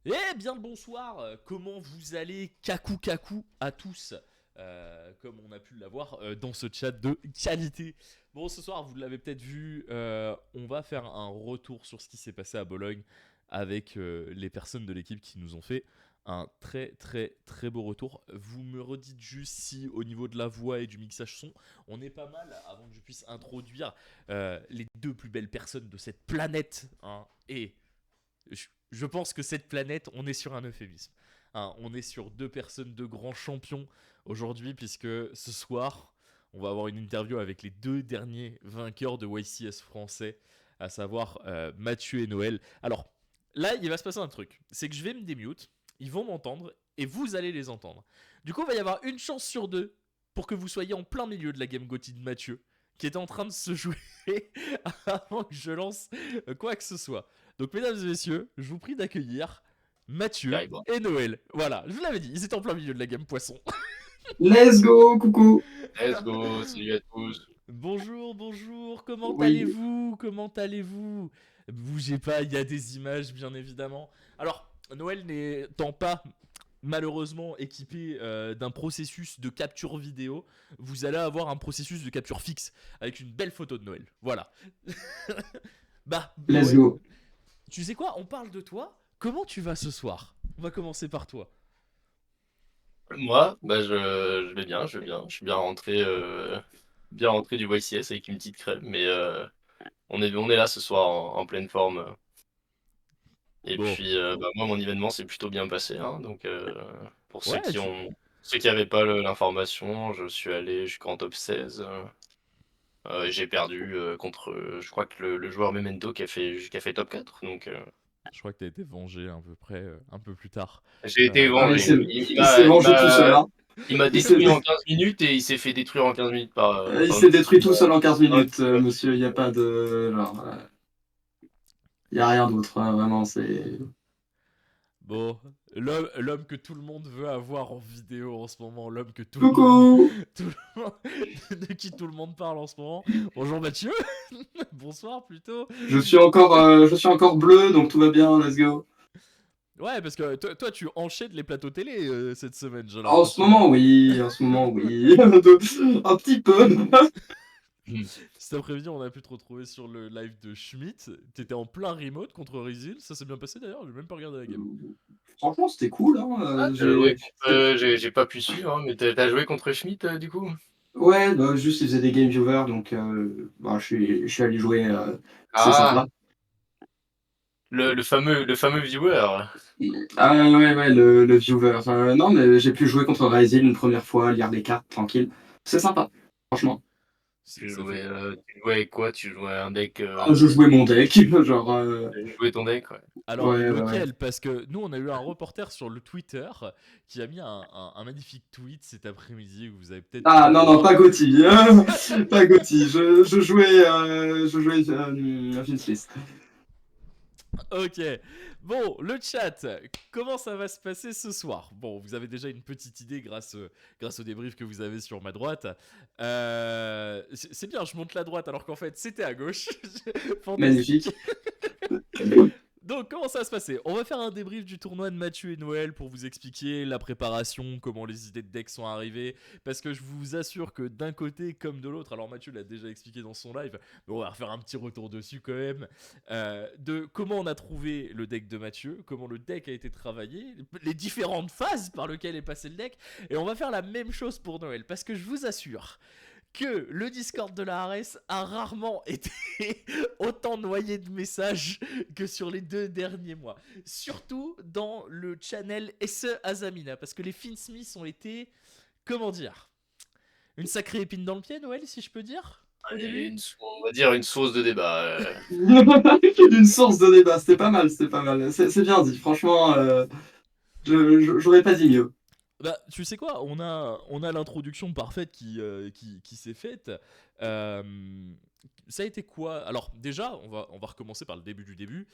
Eh bien le bonsoir, comment vous allez Kaku Kaku à tous comme on a pu l'avoir dans ce chat de qualité. Bon, ce soir, vous l'avez peut-être vu, on va faire un retour sur ce qui s'est passé à Bologne avec les personnes de l'équipe qui nous ont fait un très très très beau retour. Vous me redites juste si au niveau de la voix et du mixage son, on est pas mal avant que je puisse introduire les deux plus belles personnes de cette planète, hein, et je pense que cette planète, on est sur un euphémisme. Hein, on est sur deux personnes, deux grands champions aujourd'hui, puisque ce soir, on va avoir une interview avec les deux derniers vainqueurs de YCS français, à savoir Mathieu et Noël. Alors, là, il va se passer un truc. C'est que je vais me démute, ils vont m'entendre, et vous allez les entendre. Du coup, il va y avoir une chance sur deux pour que vous soyez en plein milieu de la game Gotti de Mathieu, qui est en train de se jouer avant que je lance quoi que ce soit. Donc, mesdames et messieurs, je vous prie d'accueillir Mathieu Carrément. et Noël. Voilà, je vous l'avais dit, ils étaient en plein milieu de la gamme poisson. Let's go, coucou. Let's go, salut à tous. Bonjour, bonjour, comment Oui, allez-vous? Comment allez-vous? Bougez pas, il y a des images, bien évidemment. Alors, Noël n'étant pas malheureusement équipé d'un processus de capture vidéo, vous allez avoir un processus de capture fixe avec une belle photo de Noël. Voilà. Bah, let's Noël, go. tu sais quoi? On parle de toi. Comment tu vas ce soir? On va commencer par toi. Moi, je vais bien, je vais bien. Je suis bien rentré du YCS avec une petite crème, mais on est là ce soir en pleine forme. Et Bon, puis, moi, mon événement s'est plutôt bien passé, hein, donc pour ouais, ceux qui n'avaient pas l'information, je suis allé jusqu'en top 16. J'ai perdu contre, je crois que le joueur Memento qui a fait top 4. Donc, je crois que t'as été vengé à peu près un peu plus tard. j'ai été Ah, Dans mais vengé. le... il s'est vengé tout seul, hein. Il m'a Il s'est détruit en 15 minutes et il s'est fait détruire en 15 minutes il par une s'est petite détruit team. tout seul en 15 Par une minutes, petite team. monsieur. Il n'y a pas de. Genre, il n'y a rien d'autre, hein, vraiment, c'est. Bon, l'homme que tout le monde veut avoir en vidéo en ce moment, l'homme que tout le monde, Coucou. tout le monde- de qui tout le monde parle en ce moment. Bonjour Mathieu, bonsoir plutôt. Je suis encore bleu, donc tout va bien, let's go. Ouais, parce que toi tu enchaînes les plateaux télé cette semaine, j'ai En ce l'impression. moment, oui, en ce moment, oui. Un petit peu. Hmm. Cet après-midi, on a pu te retrouver sur le live de Schmidt. T'étais en plein remote contre Rizil. Ça s'est bien passé d'ailleurs, j'ai même pas regardé la game. Franchement, c'était cool, hein. Ah, t'as joué contre, j'ai pas pu suivre, hein, mais t'as joué contre Schmidt du coup? Ouais, bah, juste, il faisait des game viewers, donc bah, je suis allé jouer. C'est Ah, sympa. le fameux viewer. Ah ouais, le viewer. Non, mais j'ai pu jouer contre Ryzen une première fois, lire les cartes, tranquille. C'est sympa, franchement. Ça fait. Tu jouais avec quoi? Tu jouais un deck, Ah, je jouais mon deck, genre. tu jouais ton deck, ouais. Alors, Ouais. lequel? Parce que nous, on a eu un reporter sur le Twitter qui a mis un magnifique tweet cet après-midi que vous avez peut-être pu Ah non, non, voir. pas Gotti. Pas Gotti. Je jouais Vince List. Ok. Bon, le chat, comment ça va se passer ce soir? Bon, vous avez déjà une petite idée grâce au débrief que vous avez sur ma droite. C'est bien, je monte la droite alors qu'en fait c'était à gauche. Fantastique. Magnifique. Donc, comment ça va se passer? On va faire un débrief du tournoi de Mathieu et Noël pour vous expliquer la préparation, comment les idées de deck sont arrivées. Parce que je vous assure que d'un côté comme de l'autre, alors Mathieu l'a déjà expliqué dans son live, mais on va refaire un petit retour dessus quand même, de comment on a trouvé le deck de Mathieu, comment le deck a été travaillé, les différentes phases par lesquelles est passé le deck. Et on va faire la même chose pour Noël. Parce que je vous assure que le Discord de la Ares a rarement été autant noyé de messages que sur les 2 derniers mois. Surtout dans le channel SE Azamina, parce que les Finsmiths ont été, comment dire, une sacrée épine dans le pied, Noël, si je peux dire, au Et début. on va dire une source de débat. Une source de débat, c'était pas mal, c'était pas mal. C'est bien dit, franchement, j'aurais pas dit mieux. Bah, tu sais quoi, on a l'introduction parfaite qui s'est faite. Euh, Ça a été quoi? Alors, déjà, on va recommencer par le début du début.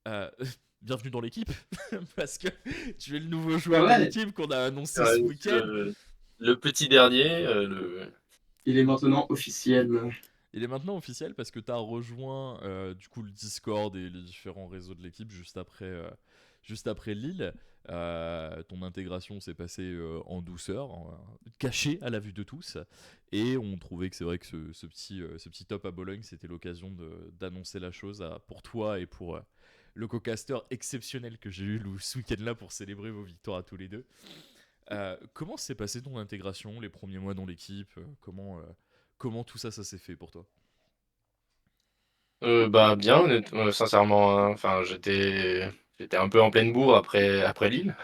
Euh, Bienvenue dans l'équipe, parce que tu es le nouveau joueur de Ouais, l'équipe qu'on a annoncé ce Ouais, week-end. le petit dernier, il est maintenant officiel. Il est maintenant officiel parce que tu as rejoint du coup le Discord et les différents réseaux de l'équipe juste après Lille. Ton intégration s'est passée en douceur, cachée à la vue de tous, et on trouvait que c'est vrai que ce petit top à Bologne, c'était l'occasion d'annoncer la chose pour toi et pour le co-caster exceptionnel que j'ai eu ce week-end-là pour célébrer vos victoires à tous les deux. Comment s'est passée ton intégration, les premiers mois dans l'équipe comment tout ça s'est fait pour toi? Bah bien, sincèrement, hein. Enfin, j'étais un peu en pleine bourre après Lille,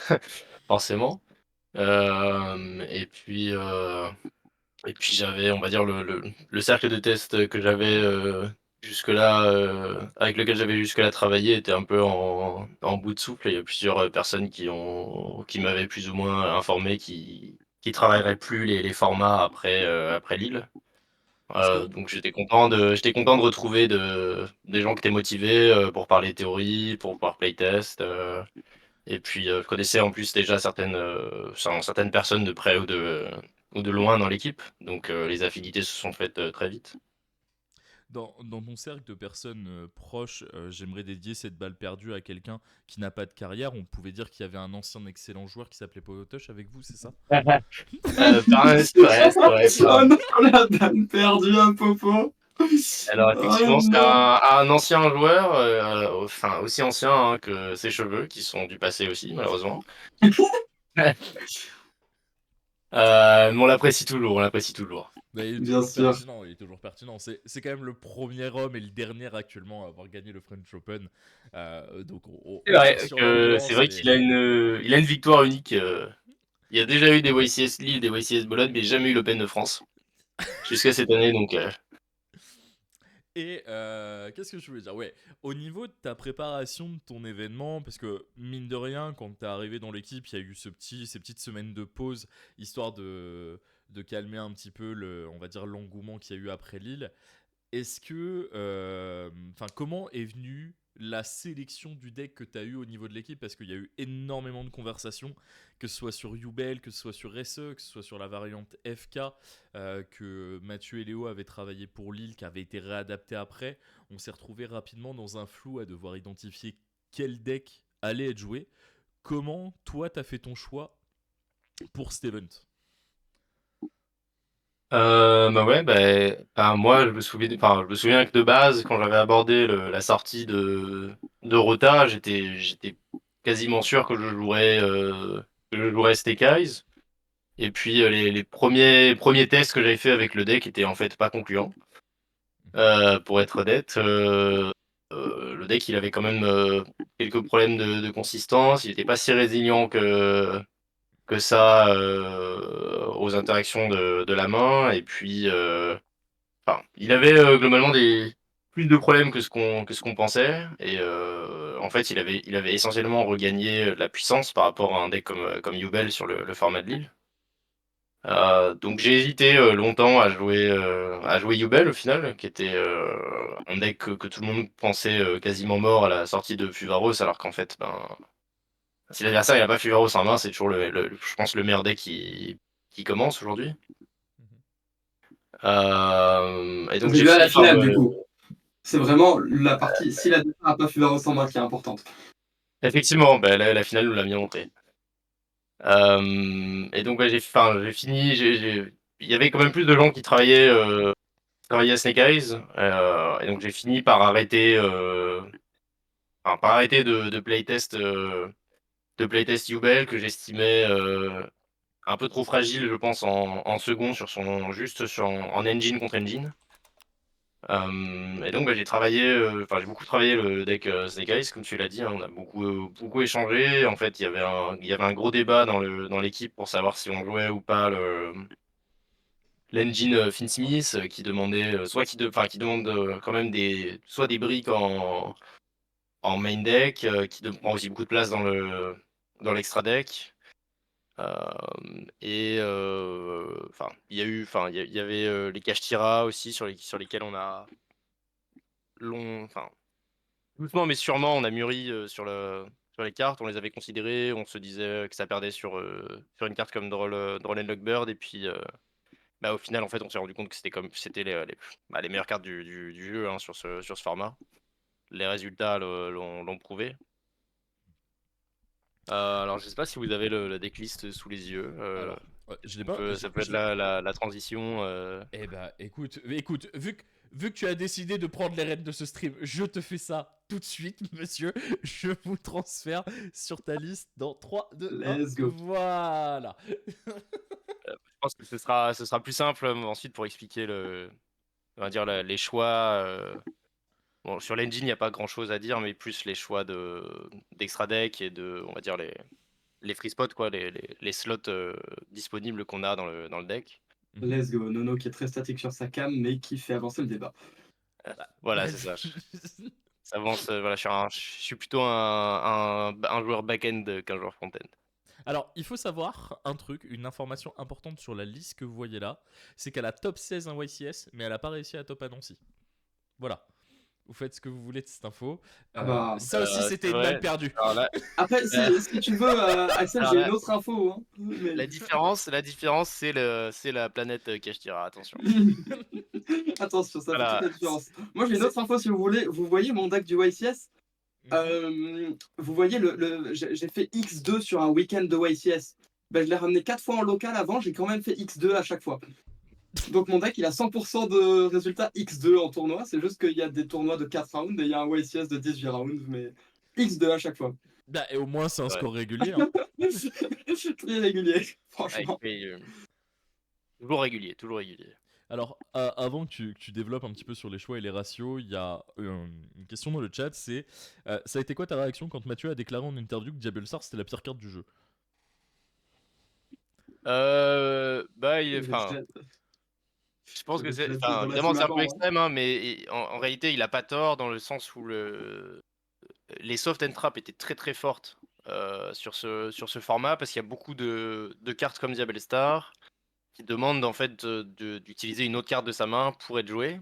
forcément. Et puis j'avais, on va dire, le cercle de test que j'avais jusque-là, avec lequel j'avais jusque-là travaillé, était un peu en bout de souffle. Il y a plusieurs personnes qui m'avaient plus ou moins informé qui travailleraient plus les formats après Lille. Parce que Donc j'étais content de retrouver des gens qui étaient motivés pour parler théorie, pour pouvoir playtest. Et puis je connaissais en plus déjà certaines personnes de près ou de loin dans l'équipe. Donc les affinités se sont faites très vite. dans ton cercle de personnes proches, j'aimerais dédier cette balle perdue à quelqu'un qui n'a pas de carrière. On pouvait dire qu'il y avait un ancien excellent joueur qui s'appelait Potosh avec vous, c'est ça? C'est vrai, c'est vrai. Oh non, la balle perdue à Popo. Alors Oh effectivement, c'est non. un ancien joueur, enfin aussi ancien hein, que ses cheveux, qui sont du passé aussi, malheureusement. Mais on l'apprécie toujours, on l'apprécie toujours. Mais il est Bien toujours sûr. pertinent, il est toujours pertinent. C'est quand même le premier homme et le dernier actuellement à avoir gagné le French Open. Donc C'est on tire vrai sur c'est l'ambiance, vrai mais qu'il a une victoire unique. Il y a déjà eu des YCS Lille, des YCS Bologne, mais jamais eu l'Open de France. Jusqu'à cette année, donc. Et qu'est-ce que je voulais dire? Ouais, au niveau de ta préparation de ton événement, parce que mine de rien, quand t'es arrivé dans l'équipe, il y a eu ces petites semaines de pause, histoire de calmer un petit peu on va dire l'engouement qu'il y a eu après Lille. Est-ce que, enfin, comment est venue la sélection du deck que tu as eu au niveau de l'équipe? Parce qu'il y a eu énormément de conversations, que ce soit sur Yubel, que ce soit sur SE, que ce soit sur la variante FK, que Mathieu et Léo avaient travaillé pour Lille, qui avait été réadapté après. On s'est retrouvé rapidement dans un flou à devoir identifier quel deck allait être joué. Comment toi t'as fait ton choix pour cet event? Bah ouais, bah, moi je me souviens que de base, quand j'avais abordé la sortie de Rota, j'étais quasiment sûr que je jouerais Snake Eyes. Et puis les premiers tests que j'avais fait avec le deck étaient en fait pas concluants. Pour être honnête, le deck il avait quand même quelques problèmes de consistance, il était pas si résilient que ça aux interactions de la main. Et puis enfin, il avait globalement plus de problèmes que ce qu'on pensait. Et en fait, il avait essentiellement regagné de la puissance par rapport à un deck comme Yubel sur le format de Lille. Donc j'ai hésité longtemps à jouer Yubel au final, qui était un deck que tout le monde pensait quasiment mort à la sortie de Fuvaros, alors qu'en fait, si l'adversaire il a pas Fuvaros en main, c'est toujours je pense le meilleur deck qui commence aujourd'hui. Et donc J'ai j'ai vu à la fini par finale, du me. coup. C'est vraiment la partie. Si la défense n'a pas fait ressembler qui est importante. Effectivement, bah, la finale nous l'a bien montré. Et donc ouais, j'ai fini, il y avait quand même plus de gens qui travaillaient à Snake Eyes, et donc j'ai fini par arrêter de playtest Yubel, que j'estimais un peu trop fragile, je pense, en second juste en engine contre engine. Et donc bah, j'ai beaucoup travaillé le deck Snake Eyes, comme tu l'as dit, hein. On a beaucoup échangé. En fait, il y avait un gros débat dans l'équipe pour savoir si on jouait ou pas l'engine Finsmith, qui demandait enfin, qui demande quand même soit des briques en main deck, qui prend aussi beaucoup de place dans l'extra deck. Et enfin, il y avait les Kashtira aussi sur lesquels on a enfin, doucement mais sûrement, on a mûri sur les cartes. On les avait considérées, on se disait que ça perdait sur une carte comme Droll and Lockbird. Et puis au final, en fait, on s'est rendu compte que c'était les meilleures cartes du jeu, hein, sur ce format. Les résultats l'ont prouvé. Alors, je sais pas si vous avez le decklist sous les yeux. Alors, je l'ai pas. Ça peut être la transition. Eh ben, écoute, vu que tu as décidé de prendre les rênes de ce stream, je te fais ça tout de suite, monsieur. Je vous transfère sur ta liste dans 3, 2, 1. Let's go. Voilà. Je pense que ce sera plus simple ensuite pour expliquer on va dire les choix. Bon, sur l'engine, il n'y a pas grand-chose à dire, mais plus les choix d'extra deck et on va dire les free spots, quoi, les slots disponibles qu'on a dans le deck. Let's go. Nono qui est très statique sur sa cam, mais qui fait avancer le débat. Voilà, c'est ça. Ça avance. Voilà, je suis plutôt un joueur back-end qu'un joueur front-end. Alors, il faut savoir un truc, une information importante sur la liste que vous voyez là, c'est qu'elle a top 16 un YCS, mais elle a pas réussi à top à Nancy. Voilà. Vous faites ce que vous voulez de cette info. Ah bah, Ça aussi, c'était c'est une vrai. balle perdue. Alors là, Après, si tu veux, Axel, Alors j'ai là- une autre info. Hein. Mais- la différence, c'est la planète Kashtira. Attention. Attention, ça fait Voilà. toute la différence. Moi, j'ai une autre info si vous voulez. Vous voyez mon deck du YCS? Vous voyez, j'ai fait X2 sur un week-end de YCS. Ben, je l'ai ramené 4 fois en local avant, j'ai quand même fait X2 à chaque fois. Donc mon deck, il a 100% de résultats X2 en tournoi. C'est juste qu'il y a des tournois de 4 rounds et il y a un YCS de 18 rounds, mais X2 à chaque fois. Bah, et au moins, c'est un Ouais. score régulier. Hein. Très régulier, Ouais, franchement. toujours régulier, toujours régulier. Alors, avant que tu développes un petit peu sur les choix et les ratios, il y a une question dans le chat, c'est ça a été quoi ta réaction quand Mathieu a déclaré en interview que Diabellstar c'était la pire carte du jeu? Enfin, je pense que c'est, Dans enfin, la évidemment, team c'est un peu avant, hein. extrême, hein, mais en réalité, il a pas tort dans le sens où les soft and trap étaient très très fortes sur ce format parce qu'il y a beaucoup de cartes comme Diabellstar qui demandent en fait d'utiliser une autre carte de sa main pour être jouée.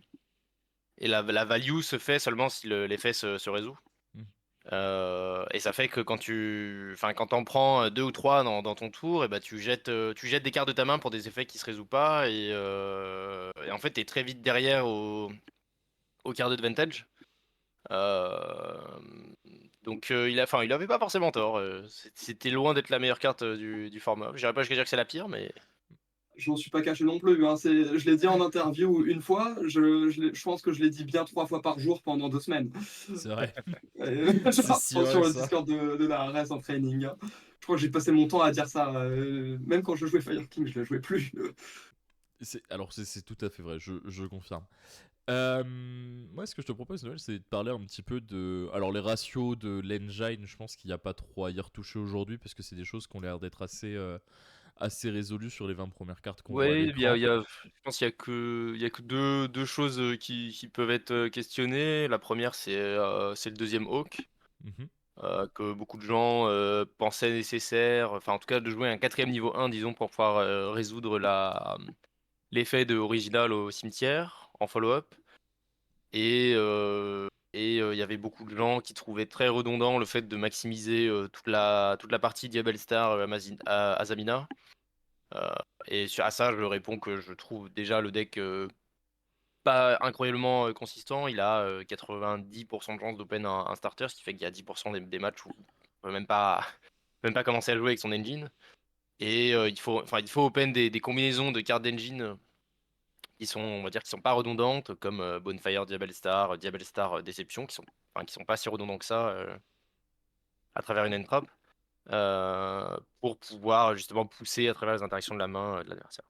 Et la value se fait seulement si l'effet se résout. Mm. Et ça fait que quand t'en prends deux ou trois dans ton tour, et bah tu jettes des cartes de ta main pour des effets qui se résolvent pas, et en fait t'es très vite derrière au card advantage. Euh, donc il avait pas forcément tort. C'était loin d'être la meilleure carte du format. Je dirais pas jusqu'à dire que c'est la pire, mais Je n'en suis pas caché non plus. Hein. Je l'ai dit en interview une fois. Je pense que je l'ai dit bien 3 fois par jour pendant 2 semaines. C'est vrai. Genre, si sur vrai, le ça. Discord de la RS en training. Hein. Je crois que j'ai passé mon temps à dire ça. Même quand je jouais Fire King, je ne la jouais plus. Alors, c'est tout à fait vrai, je confirme. Moi, ce que je te propose, Noël, c'est de parler un petit peu de. Alors, les ratios de l'engine, je pense qu'il n'y a pas trop à y retoucher aujourd'hui parce que c'est des choses qui ont l'air d'être assez résolues sur les 20 premières cartes qu'on voit à ouais, l'écran. je pense qu'il y a que deux choses qui peuvent être questionnées. La première, c'est le deuxième Hawk, Mhm. que beaucoup de gens pensaient nécessaire, enfin en tout cas de jouer un quatrième niveau 1, disons, pour pouvoir résoudre l'effet de original au cimetière en follow-up. Et il y avait beaucoup de gens qui trouvaient très redondant le fait de maximiser toute la partie Diabell Star Azamina. Euh, à ça, je réponds que je trouve déjà le deck pas incroyablement consistant. Il a 90% de chance d'open un starter, ce qui fait qu'il y a 10% des matchs où on peut même pas commencer à jouer avec son engine. Et il faut open des combinaisons de cartes d'engine on va dire, qui sont pas redondantes, comme Bonfire, Diabell Star Déception, qui sont pas si redondants que ça à travers une entrap, pour pouvoir justement pousser à travers les interactions de la main de l'adversaire.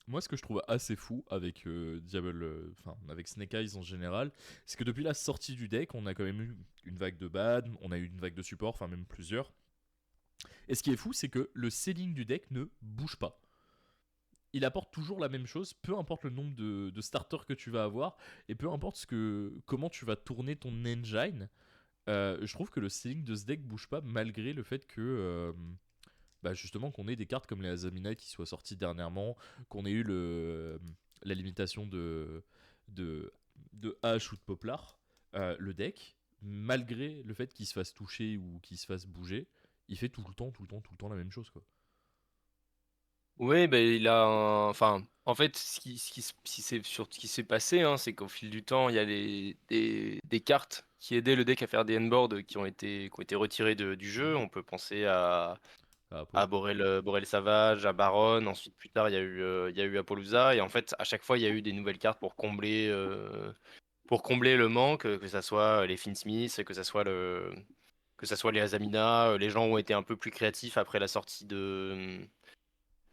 Moi, ce que je trouve assez fou avec enfin avec Snake Eyes en général, c'est que depuis la sortie du deck, on a quand même eu une vague de bad, on a eu une vague de support, enfin même plusieurs. Et ce qui est fou, c'est que le ceiling du deck ne bouge pas. Il apporte toujours la même chose, peu importe le nombre de starters que tu vas avoir, et peu importe comment tu vas tourner ton engine. Je trouve que le ceiling de ce deck bouge pas malgré le fait que justement qu'on ait des cartes comme les Azamina qui soient sorties dernièrement, qu'on ait eu la limitation de H ou de Poplar. Le deck, malgré le fait qu'il se fasse toucher ou qu'il se fasse bouger, il fait tout le temps la même chose, quoi. Oui, ben il a enfin, en fait, ce qui s'est passé, hein, c'est qu'au fil du temps, il y a des cartes qui aidaient le deck à faire des endboards qui ont été retirées du jeu. On peut penser Ah, à Paul. Borel Savage, à Baron. Ensuite, plus tard, il y a eu Apollousa. Et en fait, à chaque fois, il y a eu des nouvelles cartes pour combler le manque, que ça soit les Finsmith, que ça soit les Azamina. Les gens ont été un peu plus créatifs après la sortie de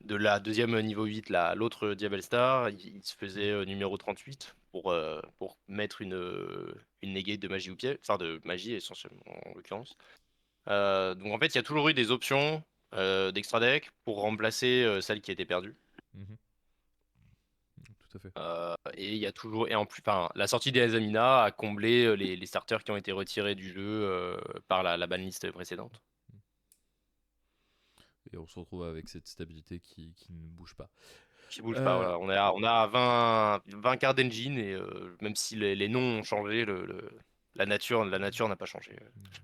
la deuxième niveau 8, l'autre Diabel Star. Il se faisait numéro 38 pour mettre une negate de magie au pied, enfin de magie essentiellement en l'occurrence. Donc en fait, il y a toujours eu des options d'extra deck pour remplacer celles qui étaient perdues. Mhm. Tout à fait. Et il y a toujours, et en plus, enfin, la sortie des Azamina a comblé les starters qui ont été retirés du jeu par la banlist précédente. Et on se retrouve avec cette stabilité qui ne bouge pas. Qui bouge pas, Euh, voilà. On a 20 cartes d'engine et même si les noms ont changé, la nature n'a pas changé.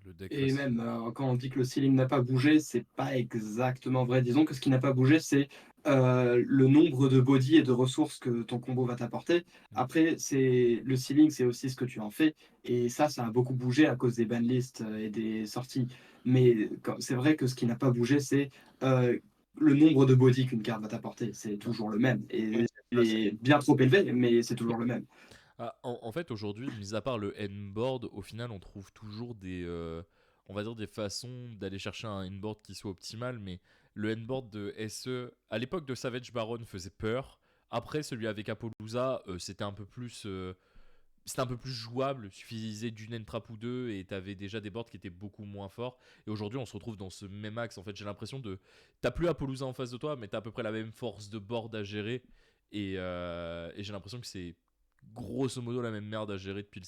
le deck Et reste. même quand on dit que le ceiling n'a pas bougé, c'est pas exactement vrai. Disons que ce qui n'a pas bougé, c'est le nombre de body et de ressources que ton combo va t'apporter. Après, c'est le ceiling, c'est aussi ce que tu en fais. Et ça a beaucoup bougé à cause des banlists et des sorties. Mais c'est vrai que ce qui n'a pas bougé, c'est euh, le nombre de body qu'une carte va t'apporter. C'est Ah, toujours le même. Oui, Et il ça, c'est- est bien trop élevé, mais c'est toujours le même. en fait, aujourd'hui, mis à part le N-board, au final, on trouve toujours on va dire des façons d'aller chercher un N-board qui soit optimal, mais le N-board de SE, à l'époque de Savage Baron, faisait peur. Après, celui avec Apollousa, c'était un peu plus jouable. Il suffisait d'une N-trap ou deux et t'avais déjà des boards qui étaient beaucoup moins forts. Et aujourd'hui, on se retrouve dans ce même axe. En fait, j'ai l'impression de. T'as plus Apollousa en face de toi, mais t'as à peu près la même force de board à gérer. Et j'ai l'impression que c'est grosso modo la même merde à gérer depuis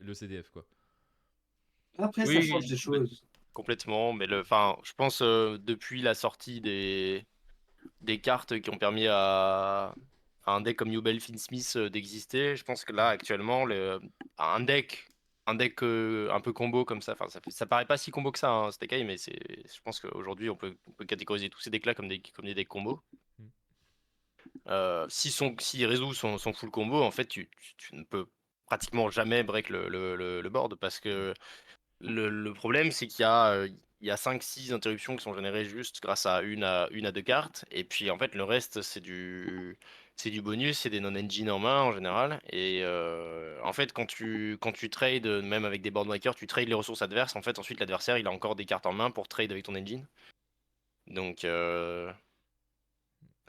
le CDF quoi. Après, ça change oui, des choses. complètement. Mais enfin, je pense depuis la sortie des cartes qui ont permis à un deck comme Yubel Finsmith d'exister, je pense que là, actuellement, un deck, un deck un peu combo comme ça, enfin, ça paraît pas si combo que ça, hein, Stekai, mais je pense qu'aujourd'hui, on peut catégoriser tous ces decks-là comme des decks combo. Mm. Si Rezu son full combo, en fait, tu ne peux pratiquement jamais break le board parce que le problème, c'est il y a 5-6 interruptions qui sont générées juste grâce à une à deux cartes. Et puis, en fait, le reste, c'est du bonus, c'est des non-engine en main en général. Et en fait, quand tu trades, même avec des board breakers, tu trades les ressources adverses. En fait, ensuite, l'adversaire, il a encore des cartes en main pour trade avec ton engine. Donc,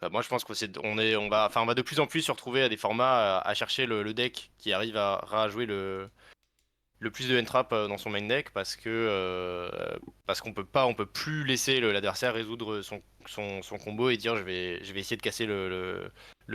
moi, je pense que on va de plus en plus se retrouver à des formats à chercher le deck qui arrive à rajouer le plus de N-trap dans son main deck parce on peut plus laisser l'adversaire résoudre son combo et dire je vais essayer de casser le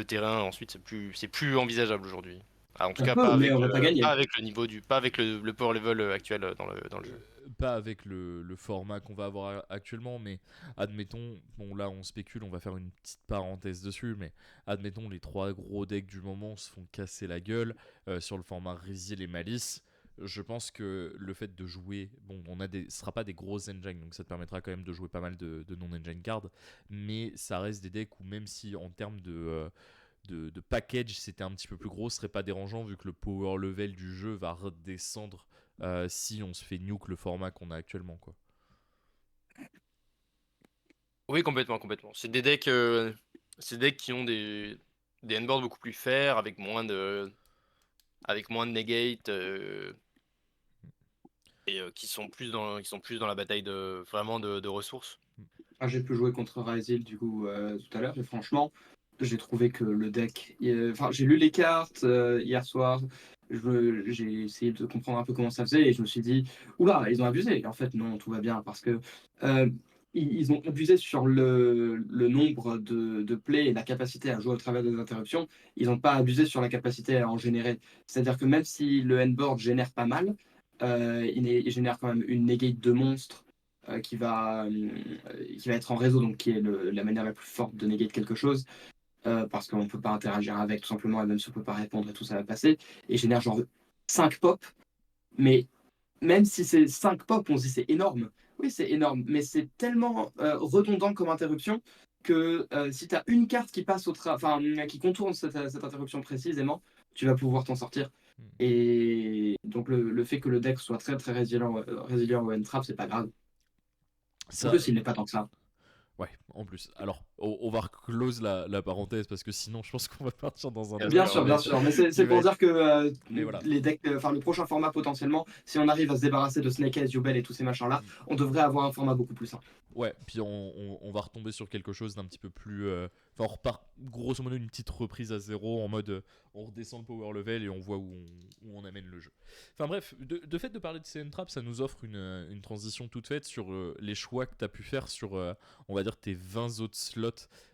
terrain ensuite c'est plus envisageable aujourd'hui. Ah, en tout On cas peut, mais on va pas pas gagner. avec le niveau pas avec le power level actuel dans le jeu. Pas avec le format qu'on va avoir actuellement, mais admettons, bon là on spécule, on va faire une petite parenthèse dessus, mais admettons les trois gros decks du moment se font casser la gueule sur le format Rizil et Malice. Je pense que le fait de jouer, bon, ce sera pas des grosses engines, donc ça te permettra quand même de jouer pas mal de non-engine cards, mais ça reste des decks où même si en termes de package c'était un petit peu plus gros, ce serait pas dérangeant vu que le power level du jeu va redescendre si on se fait nuke le format qu'on a actuellement quoi. Oui, complètement. C'est des decks qui ont des endboards beaucoup plus fair avec moins de negate et qui sont plus dans la bataille de ressources. Ah, j'ai pu jouer contre Ryzil du coup tout à l'heure et franchement, j'ai trouvé que le deck. Enfin, j'ai lu les cartes hier soir. J'ai essayé de comprendre un peu comment ça faisait et je me suis dit, oula, ils ont abusé. Et en fait, non, tout va bien parce que euh, ils ont abusé sur le nombre de plays et la capacité à jouer au travers des interruptions. Ils n'ont pas abusé sur la capacité à en générer. C'est-à-dire que même si le N-board génère pas mal, il génère quand même une negate de monstre qui va être en réseau, donc qui est la manière la plus forte de néger quelque chose, parce qu'on ne peut pas interagir avec tout simplement, et même si on ne peut pas répondre et tout ça va passer, et génère genre 5 pop, mais même si c'est 5 pop, on se dit c'est énorme. Oui, c'est énorme, mais c'est tellement redondant comme interruption que si tu as une carte qui passe qui contourne cette interruption précisément, tu vas pouvoir t'en sortir. Et donc le fait que le deck soit très très résilient au N-Trap, c'est pas grave. En Ça, plus, il n'est pas tant que ça. ouais, en plus. Alors, on va close la parenthèse parce que sinon, je pense qu'on va partir dans un Bien débat sûr, Bien sûr, mais c'est pour va dire que Mais voilà. les decks, le prochain format potentiellement, si on arrive à se débarrasser de Snake Eyes, Yubel et tous ces machins-là, on devrait avoir un format beaucoup plus simple. Ouais, puis on va retomber sur quelque chose d'un petit peu plus. Enfin, on repart grosso modo une petite reprise à zéro en mode on redescend le power level et on voit où on amène le jeu. Enfin bref, de fait de parler de CN Trap, ça nous offre une transition toute faite sur les choix que tu as pu faire sur, on va dire, tes 20 autres slots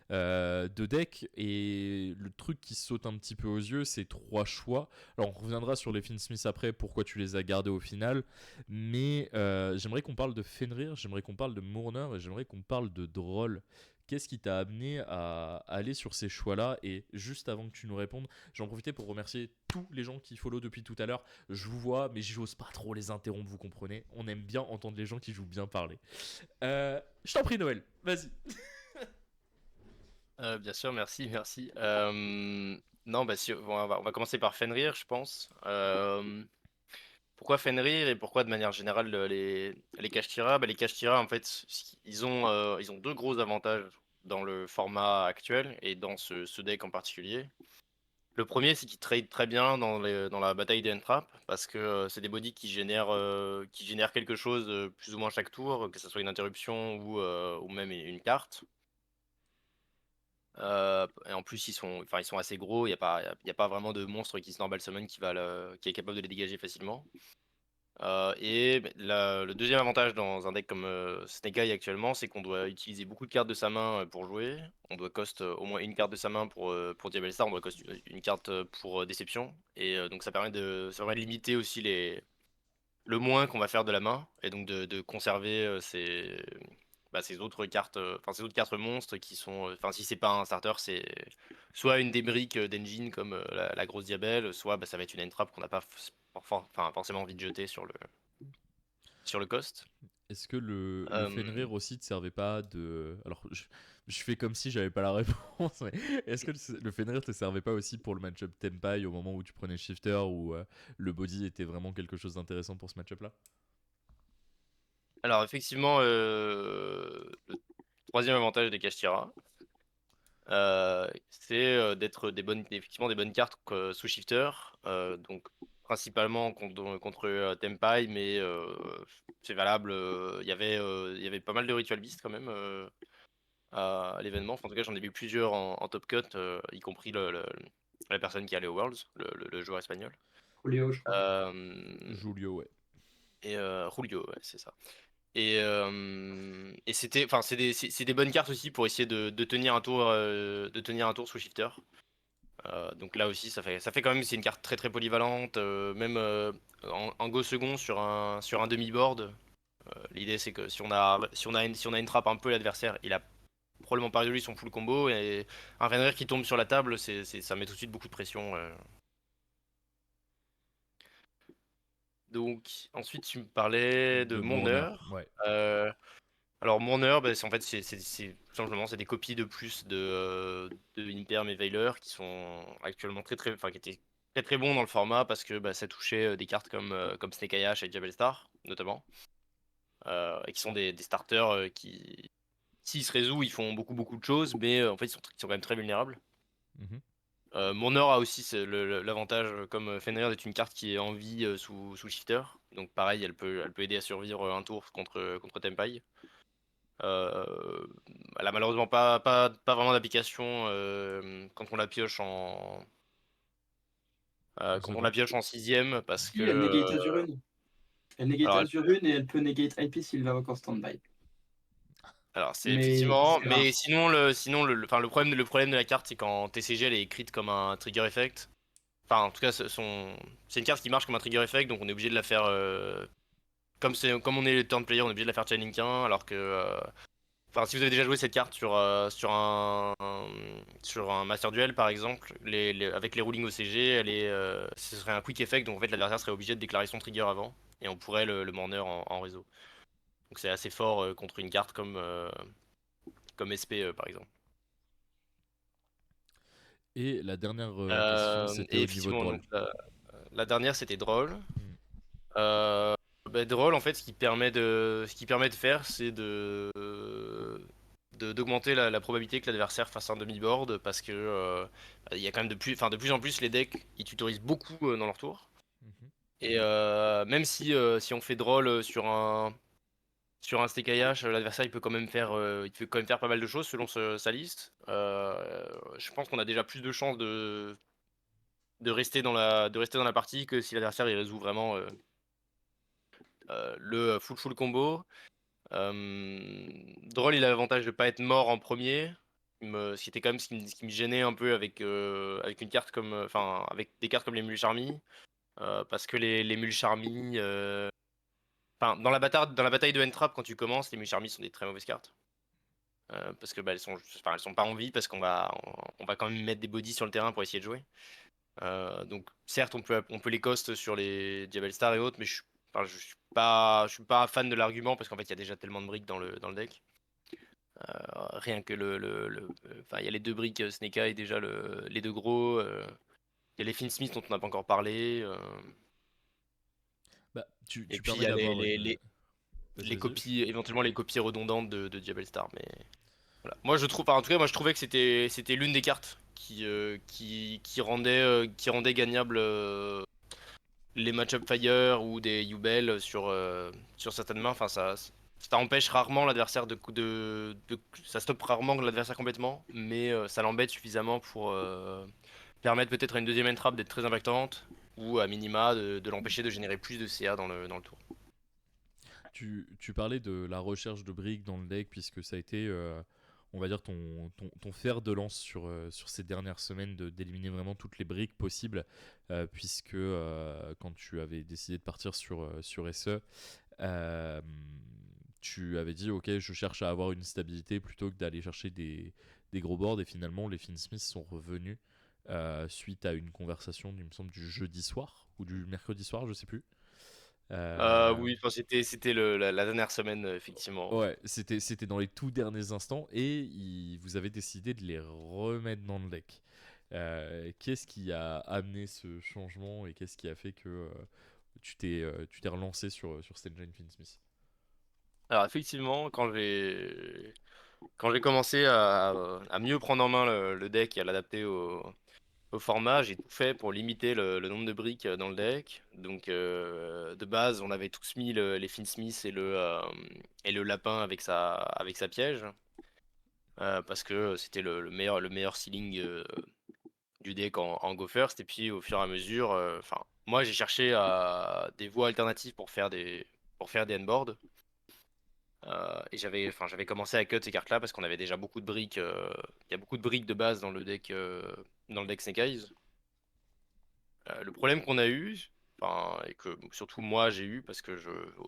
de deck. Et le truc qui saute un petit peu aux yeux, c'est 3 choix. Alors on reviendra sur les Finsmith après, pourquoi tu les as gardés au final. Mais j'aimerais qu'on parle de Fenrir, j'aimerais qu'on parle de Mourner et j'aimerais qu'on parle de Droll. Qu'est-ce qui t'a amené à aller sur ces choix-là? Et juste avant que tu nous répondes, j'en profitais pour remercier tous les gens qui follow depuis tout à l'heure. Je vous vois, mais j'ose pas trop les interrompre, vous comprenez? On aime bien entendre les gens qui jouent bien parler. Je t'en prie, Noël, vas-y. Bien sûr, merci, merci. Non, bah, on va commencer par Fenrir, je pense. Pourquoi Fenrir et pourquoi de manière générale les Kashtira? Bah, les Kashtira, en fait, ils ont deux gros avantages dans le format actuel et dans ce deck en particulier. Le premier, c'est qu'ils trade très bien dans la bataille des Entrap parce que c'est des bodies qui génèrent quelque chose plus ou moins chaque tour, que ce soit une interruption ou même une carte. Et en plus, ils sont assez gros, il y a pas vraiment de monstre qui se normal summon qui est capable de les dégager facilement. Le deuxième avantage dans un deck comme Snake Eye actuellement, c'est qu'on doit utiliser beaucoup de cartes de sa main pour jouer. On doit cost au moins une carte de sa main pour Diablo Star, on doit cost une carte pour Déception. Et donc ça permet de limiter aussi le moins qu'on va faire de la main et donc de conserver ces autres cartes, ces autres cartes monstres qui sont, si c'est pas un starter, c'est soit une des briques d'engine comme la grosse Diabelle, soit ça va être une entrap qu'on n'a pas forcément envie de jeter sur le cost. Est-ce que le Euh, Fenrir aussi te servait pas de. Alors, je fais comme si j'avais pas la réponse, mais est-ce que le Fenrir te servait pas aussi pour le match-up Tempai au moment où tu prenais Shifter où le body était vraiment quelque chose d'intéressant pour ce match-up-là? alors effectivement, le troisième avantage des Kashtira, c'est d'être effectivement des bonnes cartes sous shifter, donc principalement contre Tempai, mais c'est valable. Il y avait pas mal de Ritual Beast quand même à l'événement. Enfin, en tout cas, j'en ai vu plusieurs en top cut, y compris la personne qui allait au Worlds, le joueur espagnol. Léo, je crois. Julio, ouais. Julio, ouais, c'est ça. Et c'est des bonnes cartes aussi pour essayer de tenir un tour sous shifter. Donc là aussi, ça fait quand même, c'est une carte très très polyvalente, même en go second sur un demi-board. L'idée c'est que si on a une trappe un peu, l'adversaire, il a probablement pas résolu son full combo et un Fenrir qui tombe sur la table, ça met tout de suite beaucoup de pression. Donc ensuite, tu me parlais de De mon Mourner, heure. ouais. Alors mon heure, en fait tout simplement c'est des copies de plus de Imperm et Veiler qui sont actuellement qui étaient très très bons dans le format parce que ça touchait des cartes comme Snake Ayash et Diablo Star notamment, et qui sont des starters qui, s'ils se résolvent, ils font beaucoup beaucoup de choses, mais en fait ils sont quand même très vulnérables. Mhm. Mon heure a aussi l'avantage, comme Fenrir, d'être une carte qui est en vie sous shifter, donc pareil elle peut aider à survivre un tour contre Tempai. Euh, Elle a malheureusement pas vraiment d'application quand on la pioche En quand on la second. pioche en sixième parce que Si, elle negate Azurune. Elle negate alors, Azurune et elle peut negate IP s'il va en stand-by. c'est Mais effectivement, c'est rare. mais sinon le problème de la carte, c'est quand TCG elle est écrite comme un trigger effect. Enfin, en tout cas, c'est une carte qui marche comme un trigger effect, donc on est obligé de la faire comme on est le turn player, on est obligé de la faire chaining 1, alors que si vous avez déjà joué cette carte sur un Master Duel par exemple, avec les rulings OCG, ce serait un quick effect, donc en fait l'adversaire serait obligé de déclarer son trigger avant, et on pourrait le mourner en réseau. Donc c'est assez fort contre une carte comme SP par exemple. Et la dernière question, c'était Et au niveau de effectivement, Droll. donc la dernière c'était Droll. Hmm. Droll, en fait, ce qui permet de faire, c'est d'augmenter la probabilité que l'adversaire fasse un demi-board parce que il y a quand même de plus en plus les decks ils tutorisent beaucoup dans leur tour. Mhm. Et même si on fait Droll sur un Steak Hayash, l'adversaire il peut quand même faire pas mal de choses selon sa liste. Je pense qu'on a déjà plus de chances de rester dans la partie que si l'adversaire il résout vraiment le full combo. Droll, il a l'avantage de pas être mort en premier. Ce qui était quand même ce qui me gênait un peu avec une carte comme, enfin, avec des cartes comme les Mulcharmy, parce que les Mulcharmy, enfin, dans la bataille de N-Trap, quand tu commences, les Mulcharmy sont des très mauvaises cartes. Parce que elles sont pas en vie, parce on va quand même mettre des bodies sur le terrain pour essayer de jouer. Donc certes, on peut les cost sur les Diabell Star et autres, mais je suis pas fan de l'argument parce qu'en fait, il y a déjà tellement de briques dans le deck. Rien que enfin, il y a les deux briques Snake Eye, déjà les deux gros. Il y a les Finsmith dont on n'a pas encore parlé. Bah, Et tu puis il permets y a d'avoir une. Vas-y, les vas-y. copies, éventuellement les copies redondantes de Diabell Star. Mais voilà. Moi, enfin, en tout cas, moi, je trouvais que c'était l'une des cartes qui rendait gagnable les match-up Fire ou des Yubel sur certaines mains. Enfin, ça empêche rarement l'adversaire ça stoppe rarement l'adversaire complètement, mais ça l'embête suffisamment pour permettre peut-être à une deuxième entrap d'être très impactante ou à minima de l'empêcher de générer plus de CA dans le tour. Tu parlais de la recherche de briques dans le deck, puisque ça a été, on va dire, ton fer de lance sur ces dernières semaines, d'éliminer vraiment toutes les briques possibles, puisque quand tu avais décidé de partir sur SE, euh, tu avais dit, ok, je cherche à avoir une stabilité plutôt que d'aller chercher des gros boards, et finalement, les Finsmith sont revenus suite à une conversation, il me semble, du jeudi soir, ou du mercredi soir, je sais plus. Euh, Oui, enfin, c'était la dernière semaine, effectivement. Ouais, c'était dans les tout derniers instants et vous avez décidé de les remettre dans le deck. Qu'est-ce qui a amené ce changement et qu'est-ce qui a fait que tu t'es relancé sur Stenjane Finsmith? Alors effectivement, quand j'ai commencé à mieux prendre en main le deck et à l'adapter au format, j'ai tout fait pour limiter le nombre de briques dans le deck. Donc de base, on avait tous mis les Finsmith et le lapin avec sa piège. Parce que c'était le meilleur ceiling du deck en Go First. Et puis au fur et à mesure, enfin, moi j'ai cherché des voies alternatives pour faire des N-boards. Et j'avais commencé à cut ces cartes-là parce qu'on avait déjà beaucoup de briques. Il y a beaucoup de briques de base dans le deck Snake Eyes. Le problème qu'on a eu, enfin, et que surtout moi j'ai eu, parce que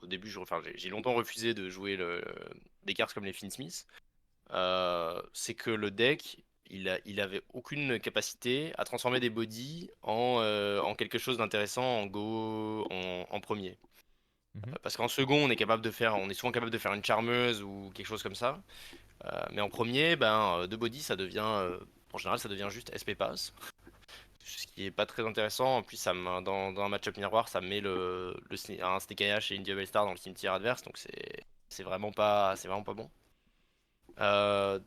au début, enfin, j'ai longtemps refusé de jouer des cartes comme les Finsmith, c'est que le deck, il avait aucune capacité à transformer des bodies en quelque chose d'intéressant en go en premier. Mhm. Parce qu'en second, on est souvent capable de faire une charmeuse ou quelque chose comme ça. Mais en premier, deux body, en général, ça devient juste SP pass. Ce qui est pas très intéressant. En plus, dans un match-up miroir, ça met un Snake Hayash et une Diabell Star dans le cimetière adverse. Donc c'est vraiment pas bon.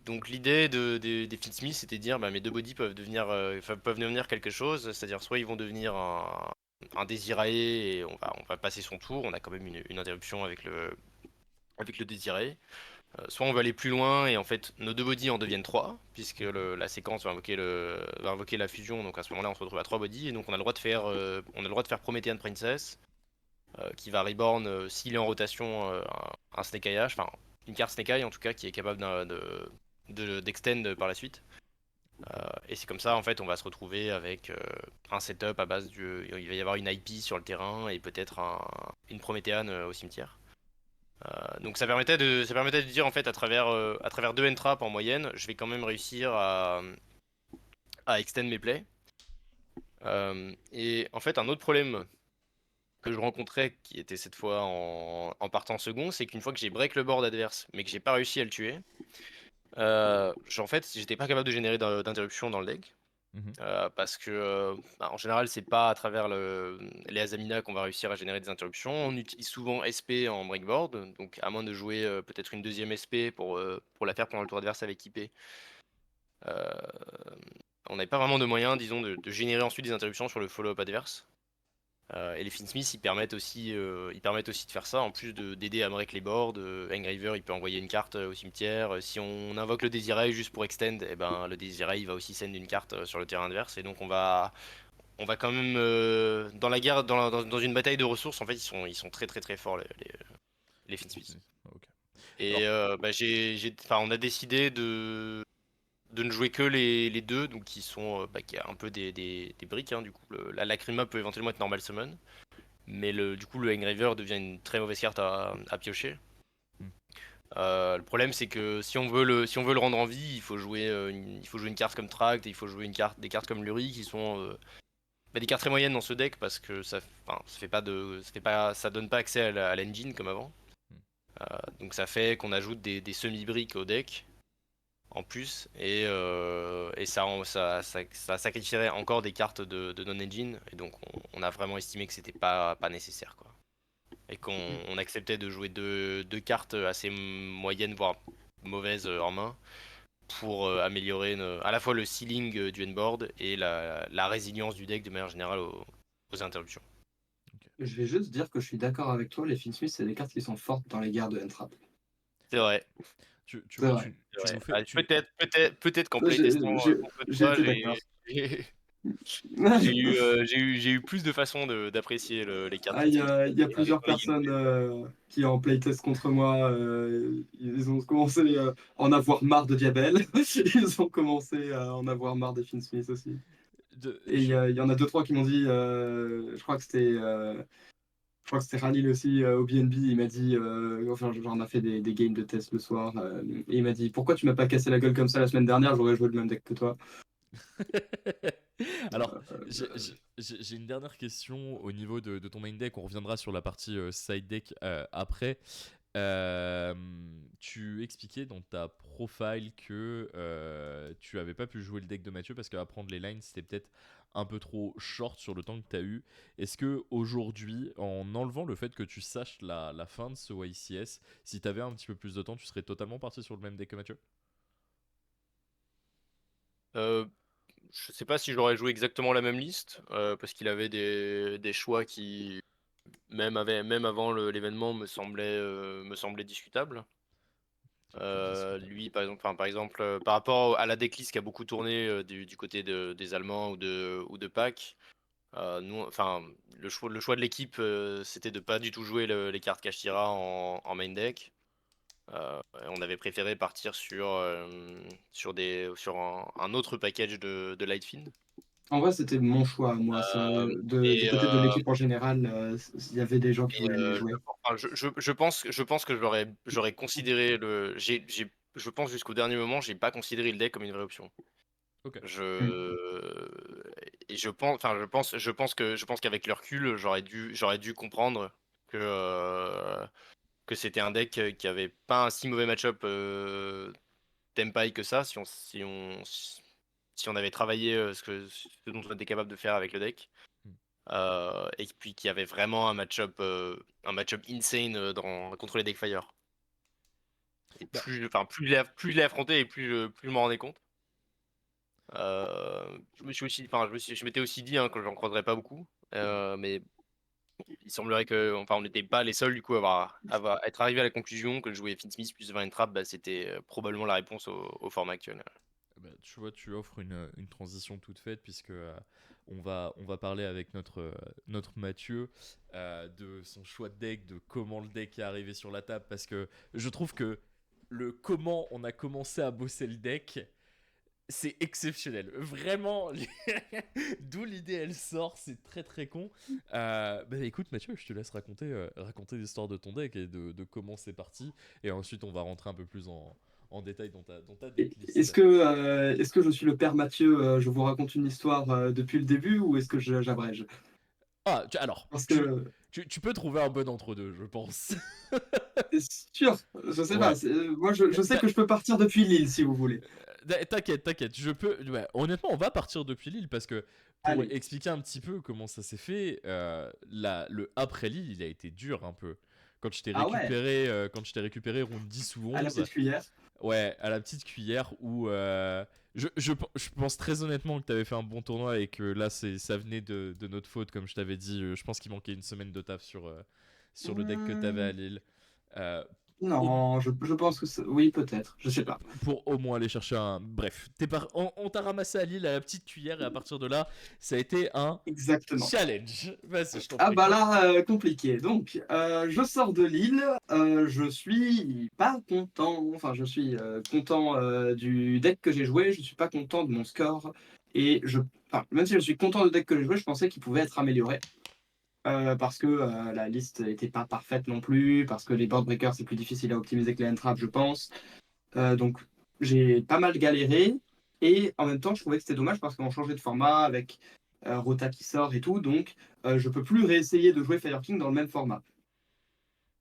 Donc l'idée des Finsmith, c'était de dire mes deux bodies peuvent devenir quelque chose. C'est-à-dire soit ils vont devenir un Désirae et on va passer son tour. On a quand même une interruption avec le Désirae. Soit on va aller plus loin et en fait nos deux bodies en deviennent trois, puisque la séquence va invoquer la fusion, donc à ce moment-là on se retrouve à trois bodies, et donc on a le droit de faire Promethean Princess, qui va reborn s'il est en rotation un Snake Eye, enfin une carte Snake Eye en tout cas qui est capable d'extend par la suite. Et c'est comme ça en fait on va se retrouver avec un setup à base il va y avoir une IP sur le terrain et peut-être une Promethean au cimetière. Donc ça permettait de dire en fait à travers deux entraps en moyenne, je vais quand même réussir à extend mes plays. Et en fait un autre problème que je rencontrais qui était cette fois en partant second, c'est qu'une fois que j'ai break le board adverse mais que j'ai pas réussi à le tuer, en fait j'étais pas capable de générer d'interruption dans le deck. parce que en général, c'est pas à travers les Azamina qu'on va réussir à générer des interruptions. On utilise souvent SP en breakboard, donc à moins de jouer peut-être une deuxième SP pour la faire pendant le tour adverse avec IP. Euh, on n'avait pas vraiment de moyen, disons, de générer ensuite des interruptions sur le follow-up adverse. Et les Finsmith, ils permettent aussi de faire ça, en plus d'aider à break les boards. Engraver, il peut envoyer une carte au cimetière. Si on invoque le Desiree juste pour extend, et ben, le Desiree il va aussi send une carte sur le terrain adverse. Et donc on va quand même, dans la guerre, dans une bataille de ressources, en fait, ils sont très très très forts, les Finsmith. Ok. Et bah, on a décidé de ne jouer que les deux, donc qui sont qui a un peu des briques. Hein, du coup, la Lacrima peut éventuellement être normal summon, mais du coup, le Engraver devient une très mauvaise carte à piocher. Hmm. Le problème, c'est que si on veut le rendre en vie, il faut jouer une carte comme Tract, et il faut jouer des cartes comme Lurie qui sont des cartes très moyennes dans ce deck parce que ça donne pas accès à l'engine comme avant. Donc ça fait qu'on ajoute des semi-briques au deck en plus, et ça sacrifierait encore des cartes de non-engine, et donc on a vraiment estimé que c'était pas nécessaire, quoi. Et qu'on acceptait de jouer deux cartes assez moyennes, voire mauvaises en main, pour améliorer à la fois le ceiling du endboard et la résilience du deck de manière générale aux interruptions. Je vais juste dire que je suis d'accord avec toi, les Finsmith, c'est des cartes qui sont fortes dans les guerres de Entrap. C'est vrai. Tu C'est vois, vrai. tu nous fais. Ah, peut-être qu'en J'ai playtestant contre j'ai toi, été d'accord. j'ai eu plus de façons d'apprécier les cartes. Ah, il y a Finsmith. plusieurs personnes qui, en playtest contre moi, ils ont commencé à en avoir marre de Diabel. Ils ont commencé à en avoir marre des Finsmith aussi. Et il y en a deux, trois qui m'ont dit, je crois que c'était Ralil aussi au BNB, il m'a dit, enfin, genre, on a fait des games de test le soir, et il m'a dit, pourquoi tu m'as pas cassé la gueule comme ça la semaine dernière, j'aurais joué le même deck que toi. Alors, Euh, j'ai une dernière question au niveau de ton main deck. On reviendra sur la partie side deck après. Tu expliquais dans ta profile que tu avais pas pu jouer le deck de Mathieu parce qu'apprendre les lines c'était peut-être un peu trop short sur le temps que tu as eu. Est-ce que aujourd'hui, en enlevant le fait que tu saches la fin de ce YCS, si tu avais un petit peu plus de temps, tu serais totalement parti sur le même deck que Mathieu? Je sais pas si j'aurais joué exactement la même liste, parce qu'il avait des choix qui, même avant l'événement, me semblaient discutables. Lui, par exemple, par rapport à la decklist qui a beaucoup tourné du côté des Allemands ou de Pack, nous, enfin, le choix de l'équipe, c'était de pas du tout jouer les cartes Kashtira en main deck. On avait préféré partir sur un autre package de Lightfield. En vrai, c'était mon choix, moi. Du Et, côté de l'équipe en général, il y avait des gens qui Et voulaient les jouer. je pense que j'aurais considéré je pense jusqu'au dernier moment, j'ai pas considéré le deck comme une vraie option. Ok. Et je pense qu'avec le recul, j'aurais dû comprendre que c'était un deck qui avait pas un si mauvais match-up Tempai que ça, si on avait travaillé ce dont on était capable de faire avec le deck. Et puis qui avait vraiment un match-up insane contre les Deckfire. Et Bah, plus je l'ai affronté et plus je m'en rendais compte. Je m'étais aussi dit que j'en croiserais pas beaucoup, mais il semblerait on n'était pas les seuls du coup à être arrivé à la conclusion que jouer Finsmith plus 20 Trap, bah, c'était probablement la réponse au format actuel. bah, tu vois, tu offres une transition toute faite puisque on va parler avec notre Mathieu de son choix de deck, de comment le deck est arrivé sur la table parce que je trouve que le comment on a commencé à bosser le deck, c'est exceptionnel. Vraiment, d'où l'idée elle sort, c'est très très con. Bah écoute Mathieu, je te laisse raconter l'histoire de ton deck et de comment c'est parti. Et ensuite on va rentrer un peu plus en détail dans ta Est-ce decklist. que je suis le père Mathieu, je vous raconte une histoire depuis le début ou est-ce que j'abrège? Ah, alors, Parce que tu peux trouver un bon entre-deux, je pense. c'est sûr, je sais pas. Ouais. Moi, je sais que je peux partir depuis Lille si vous voulez. T'inquiète, je peux. Ouais, honnêtement, on va partir depuis Lille parce que pour Allez. expliquer un petit peu comment ça s'est fait, le après Lille, il a été dur un peu. Ah ouais, Quand je t'ai récupéré round 10 ou à la 11, petite cuillère. ouais, à la petite cuillère où je pense très honnêtement que t'avais fait un bon tournoi et que là, ça venait de notre faute, comme je t'avais dit. Je pense qu'il manquait une semaine de taf sur le deck que t'avais à Lille. Euh, au Non, je pense que oui, peut-être, je sais pas. pour au moins aller chercher un. Bref, on t'a ramassé à Lille à la petite cuillère et à partir de là, ça a été un Exactement. challenge. Vas-y, je t'en Ah prie. bah là, compliqué. Donc, je sors de Lille, je suis pas content, enfin je suis content du deck que j'ai joué, je suis pas content de mon score, et enfin, même si je suis content du deck que j'ai joué, je pensais qu'il pouvait être amélioré, parce que la liste était pas parfaite non plus, parce que les board breakers c'est plus difficile à optimiser que les hand traps, je pense. Donc j'ai pas mal galéré et en même temps je trouvais que c'était dommage parce qu'on changeait de format avec Rota qui sort et tout, donc je peux plus réessayer de jouer Fire King dans le même format.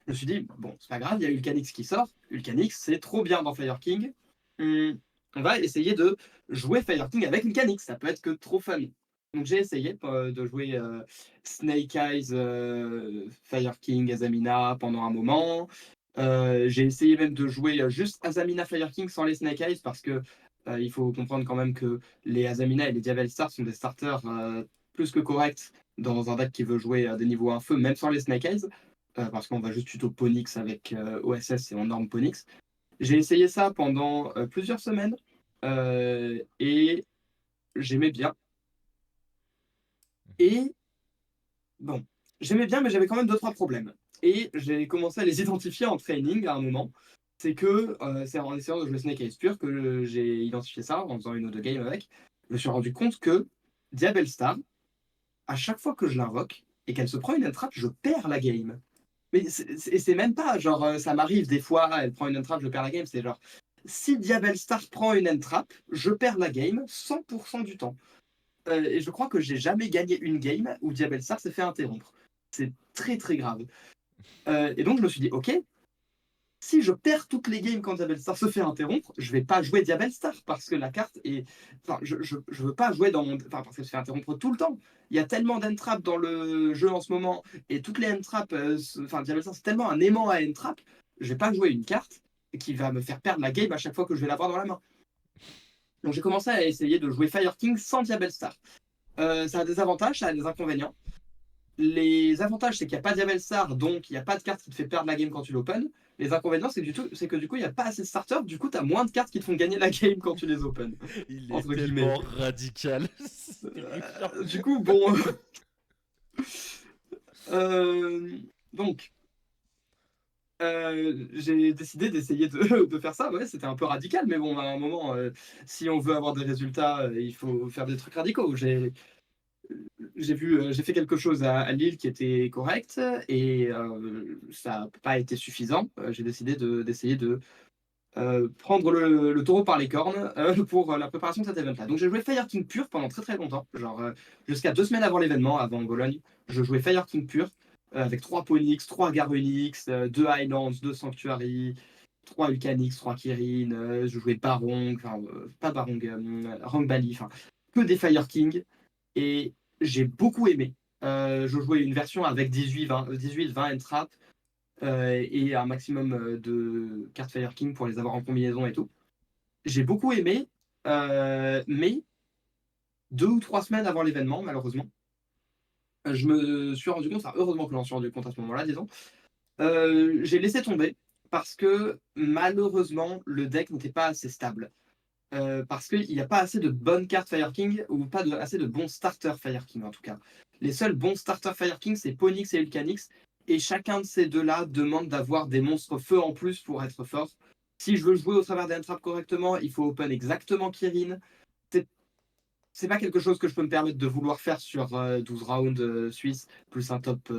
Je me suis dit, bon, c'est pas grave, il y a Ulcanix qui sort, Ulcanix c'est trop bien dans Fire King. On va essayer de jouer Fire King avec Ulcanix, ça peut être que trop fun. Donc j'ai essayé de jouer Snake Eyes Fire King Azamina pendant un moment. J'ai essayé même de jouer juste Azamina Fire King sans les Snake Eyes parce que il faut comprendre quand même que les Azamina et les Diavel Stars sont des starters plus que corrects dans un deck qui veut jouer des niveaux 1 feu, même sans les Snake Eyes, parce qu'on va juste tuto Ponix avec OSS et en norme Ponix. J'ai essayé ça pendant plusieurs semaines et j'aimais bien. Et bon, j'aimais bien, mais j'avais quand même deux, trois problèmes. Et j'ai commencé à les identifier en training à un moment. C'est que c'est en essayant de jouer Snake Eyes Pure que j'ai identifié ça, en faisant une ou deux games avec. Je me suis rendu compte que Diabel Star, à chaque fois que je l'invoque et qu'elle se prend une entrap, je perds la game. Mais c'est même pas genre, ça m'arrive des fois, elle prend une entrap, je perds la game. C'est genre, si Diabel Star prend une entrap, je perds la game 100% du temps. Et je crois que j'ai jamais gagné une game où Diabel Star s'est fait interrompre. C'est très très grave. Et donc je me suis dit, ok, si je perds toutes les games quand Diabel Star se fait interrompre, je vais pas jouer Diabel Star parce que la carte est. Enfin, je veux pas jouer dans mon. Enfin, parce qu'elle se fait interrompre tout le temps. Il y a tellement d'entraps dans le jeu en ce moment et toutes les entraps. Enfin, Diabel Star, c'est tellement un aimant à entrap, je vais pas jouer une carte qui va me faire perdre la game à chaque fois que je vais l'avoir dans la main. Donc j'ai commencé à essayer de jouer Fire King sans Diabel Star. Ça a des avantages, ça a des inconvénients. Les avantages, c'est qu'il n'y a pas Diabel Star, donc il n'y a pas de carte qui te fait perdre la game quand tu l'open. Les inconvénients, c'est que du coup, il n'y a pas assez de starters, du coup, tu as moins de cartes qui te font gagner la game quand tu les open. Il est Entre guillemets. tellement radical. C'est terrifiant. Du coup, bon. euh, donc, j'ai décidé d'essayer de faire ça. Ouais, c'était un peu radical, mais bon, à un moment, si on veut avoir des résultats, il faut faire des trucs radicaux. J'ai fait quelque chose à Lille qui était correct et ça n'a pas été suffisant. J'ai décidé d'essayer de prendre le taureau par les cornes pour la préparation de cet événement-là. Donc j'ai joué Fire King pur pendant très très longtemps, genre jusqu'à 2 semaines avant l'événement, avant Bologne. Je jouais Fire King pur avec 3 Ponix, 3 Garunix, 2 Highlands, 2 Sanctuary, 3 Ulcanix, 3 Kirin, je jouais Barong, enfin pas Barong, Rangbali, enfin que des Fire King. Et j'ai beaucoup aimé. Je jouais une version avec 18-20 entrap et un maximum de cartes Fire King pour les avoir en combinaison et tout. J'ai beaucoup aimé, mais 2 ou 3 semaines avant l'événement, malheureusement, je me suis rendu compte, enfin heureusement que je m'en suis rendu compte à ce moment-là, disons, j'ai laissé tomber parce que malheureusement le deck n'était pas assez stable. Parce qu'il n'y a pas assez de bonnes cartes Fire King ou pas assez de bons starters Fire King en tout cas. Les seuls bons starters Fire King, c'est Ponix et Ulcanix, et chacun de ces deux-là demande d'avoir des monstres feu en plus pour être fort. Si je veux jouer au travers des entraps correctement, il faut open exactement Kirin. C'est c'est pas quelque chose que je peux me permettre de vouloir faire sur 12 rounds suisses, plus un top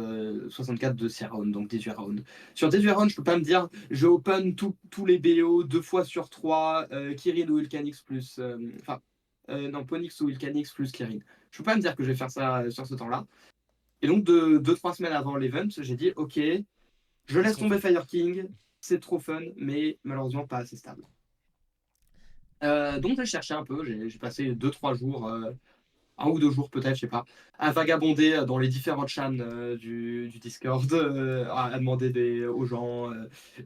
64 de 6 rounds, donc 18 rounds. Sur 18 rounds, je peux pas me dire je open tous les BO 2 fois sur 3, Kirin ou Ulcanix plus. Enfin, non, Ponix ou Ulcanix plus Kirin. Je peux pas me dire que je vais faire ça sur ce temps-là. Et donc, 2-3 semaines avant l'event, j'ai dit ok, je Qu'est-ce laisse qu'on tomber fait? Fire King, c'est trop fun, mais malheureusement pas assez stable. Donc j'ai cherché un peu, j'ai passé 2-3 jours, 1 ou 2 jours peut-être, je sais pas, à vagabonder dans les différentes chaînes du Discord, à demander aux gens.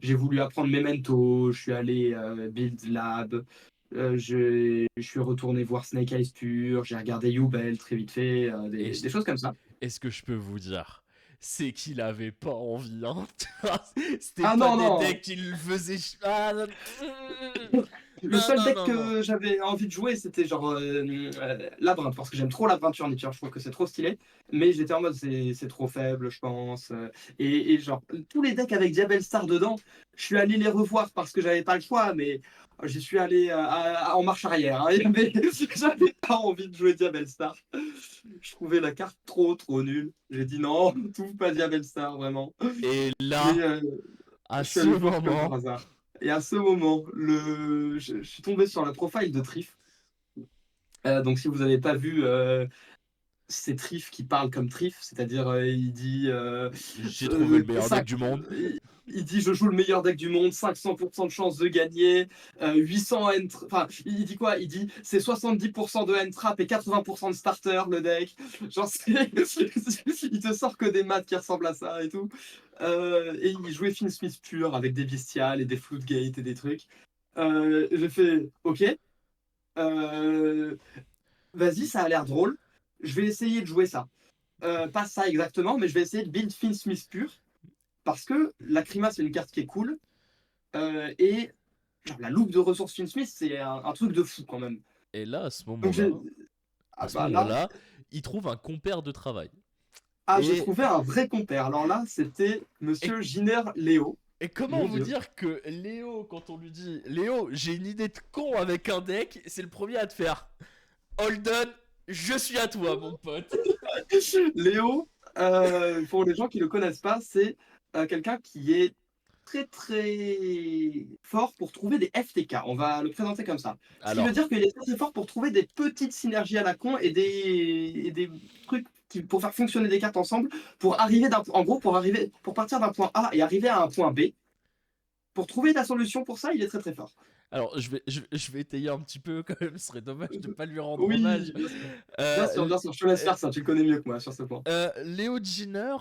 J'ai voulu apprendre Memento, je suis allé Build Lab, je suis retourné voir Snake Eyes Pure, j'ai regardé Yubel très vite fait, Et des choses comme ça. est-ce que je peux vous dire, c'est qu'il avait pas envie, hein. C'était Ah pas non, des non! decks qui le faisaient. Ah, non, Le non, seul non, deck non, non. que j'avais envie de jouer, c'était genre Labyrinthe, parce que j'aime trop Labyrinthe sur Nature, je trouve que c'est trop stylé. Mais j'étais en mode, c'est trop faible, je pense. Et genre, tous les decks avec Diabel Star dedans, je suis allé les revoir parce que j'avais pas le choix, mais j'y suis allé en marche arrière, hein. J'avais pas envie de jouer Diabel Star. Je trouvais la carte trop nulle. J'ai dit non, tout pas Diabel Star, vraiment. Et Mais là, à je suis ce allé voir comme par moment, hasard. Et à ce moment, je suis tombé sur le profile de Trif. Donc, si vous n'avez pas vu, c'est Trif qui parle comme Trif, c'est-à-dire il dit j'ai trouvé le meilleur deck 5, du monde. il dit je joue le meilleur deck du monde, 500% de chance de gagner, 800 enfin il dit quoi? Il dit c'est 70% de hand trap et 80% de starter le deck. Genre il te sort que des maths qui ressemblent à ça et tout. Et il jouait Finsmith pur avec des bestiales et des floodgates et des trucs. J'ai fait ok. Euh, Vas-y, ça a l'air drôle. Je vais essayer de jouer ça. Pas ça exactement, mais je vais essayer de build Finsmith pur. Parce que la Crima, c'est une carte qui est cool. Et genre, la loupe de ressources Finsmith, c'est un truc de fou quand même. Et là, Donc à ce bah là, moment-là, il trouve un compère de travail. j'ai Et, trouvé un vrai compère. Alors là, c'était et, Monsieur Giner Léo. et comment Mon vous Dieu. dire que Léo, quand on lui dit Léo, j'ai une idée de con avec un deck, c'est le premier à te faire Holden, je suis à toi, mon pote. Léo, pour les gens qui ne le connaissent pas, c'est quelqu'un qui est très fort pour trouver des FTK. On va le présenter comme ça. Ce qui veut Alors, dire qu'il est très fort pour trouver des petites synergies à la con et des trucs pour faire fonctionner des cartes ensemble, pour arriver en gros, pour partir d'un point A et arriver à un point B. Pour trouver la solution pour ça, il est très fort. alors je vais étayer un petit peu quand même, ce serait dommage de pas lui rendre hommage. Oui, bien sûr, je te laisse faire ça, tu le connais mieux que moi sur ce point. Léo Giner,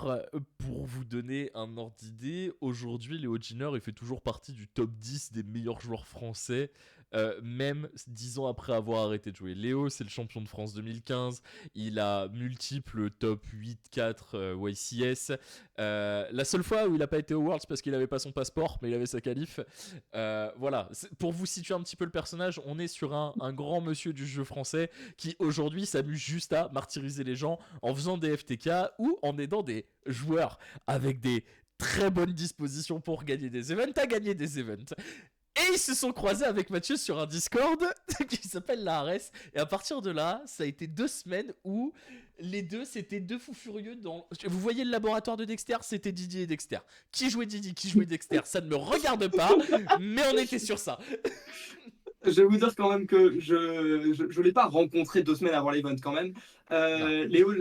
pour vous donner un ordre d'idée, aujourd'hui Léo Giner il fait toujours partie du top 10 des meilleurs joueurs français, même 10 ans après avoir arrêté de jouer. Léo c'est le champion de France 2015, il a multiples top 8-4 YCS. La seule fois où il n'a pas été au Worlds parce qu'il n'avait pas son passeport, mais il avait sa qualif. Voilà, pour vous situer un petit peu le personnage, on est sur un grand monsieur du jeu français qui aujourd'hui s'amuse juste à martyriser les gens en faisant des FTK ou en aidant des joueurs avec des très bonnes dispositions pour gagner des events à gagner des events. Et ils se sont croisés avec Mathieu sur un Discord qui s'appelle la Ares. Et à partir de là, ça a été 2 semaines où les deux, c'était deux fous furieux dans... Vous voyez le laboratoire de Dexter, c'était Didi et Dexter. Qui jouait Didi, qui jouait Dexter, ça ne me regarde pas, mais on était sur ça. Je vais vous dire quand même que je l'ai pas rencontré 2 semaines avant l'event quand même. Non. Léo,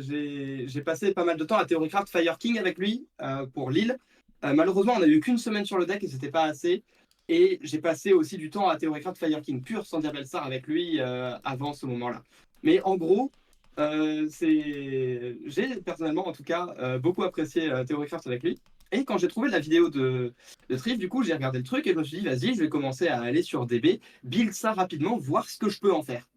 j'ai passé pas mal de temps à Theorycraft Fire King avec lui pour Lille. Malheureusement, on n'a eu qu'une semaine sur le deck et c'était pas assez. Et j'ai passé aussi du temps à Theorycraft Fire King pur sans Diabel Star avec lui avant ce moment-là. Mais en gros, j'ai personnellement en tout cas beaucoup apprécié Theorycraft avec lui. Et quand j'ai trouvé la vidéo de Trif, du coup, j'ai regardé le truc et je me suis dit, vas-y, je vais commencer à aller sur DB, build ça rapidement, voir ce que je peux en faire.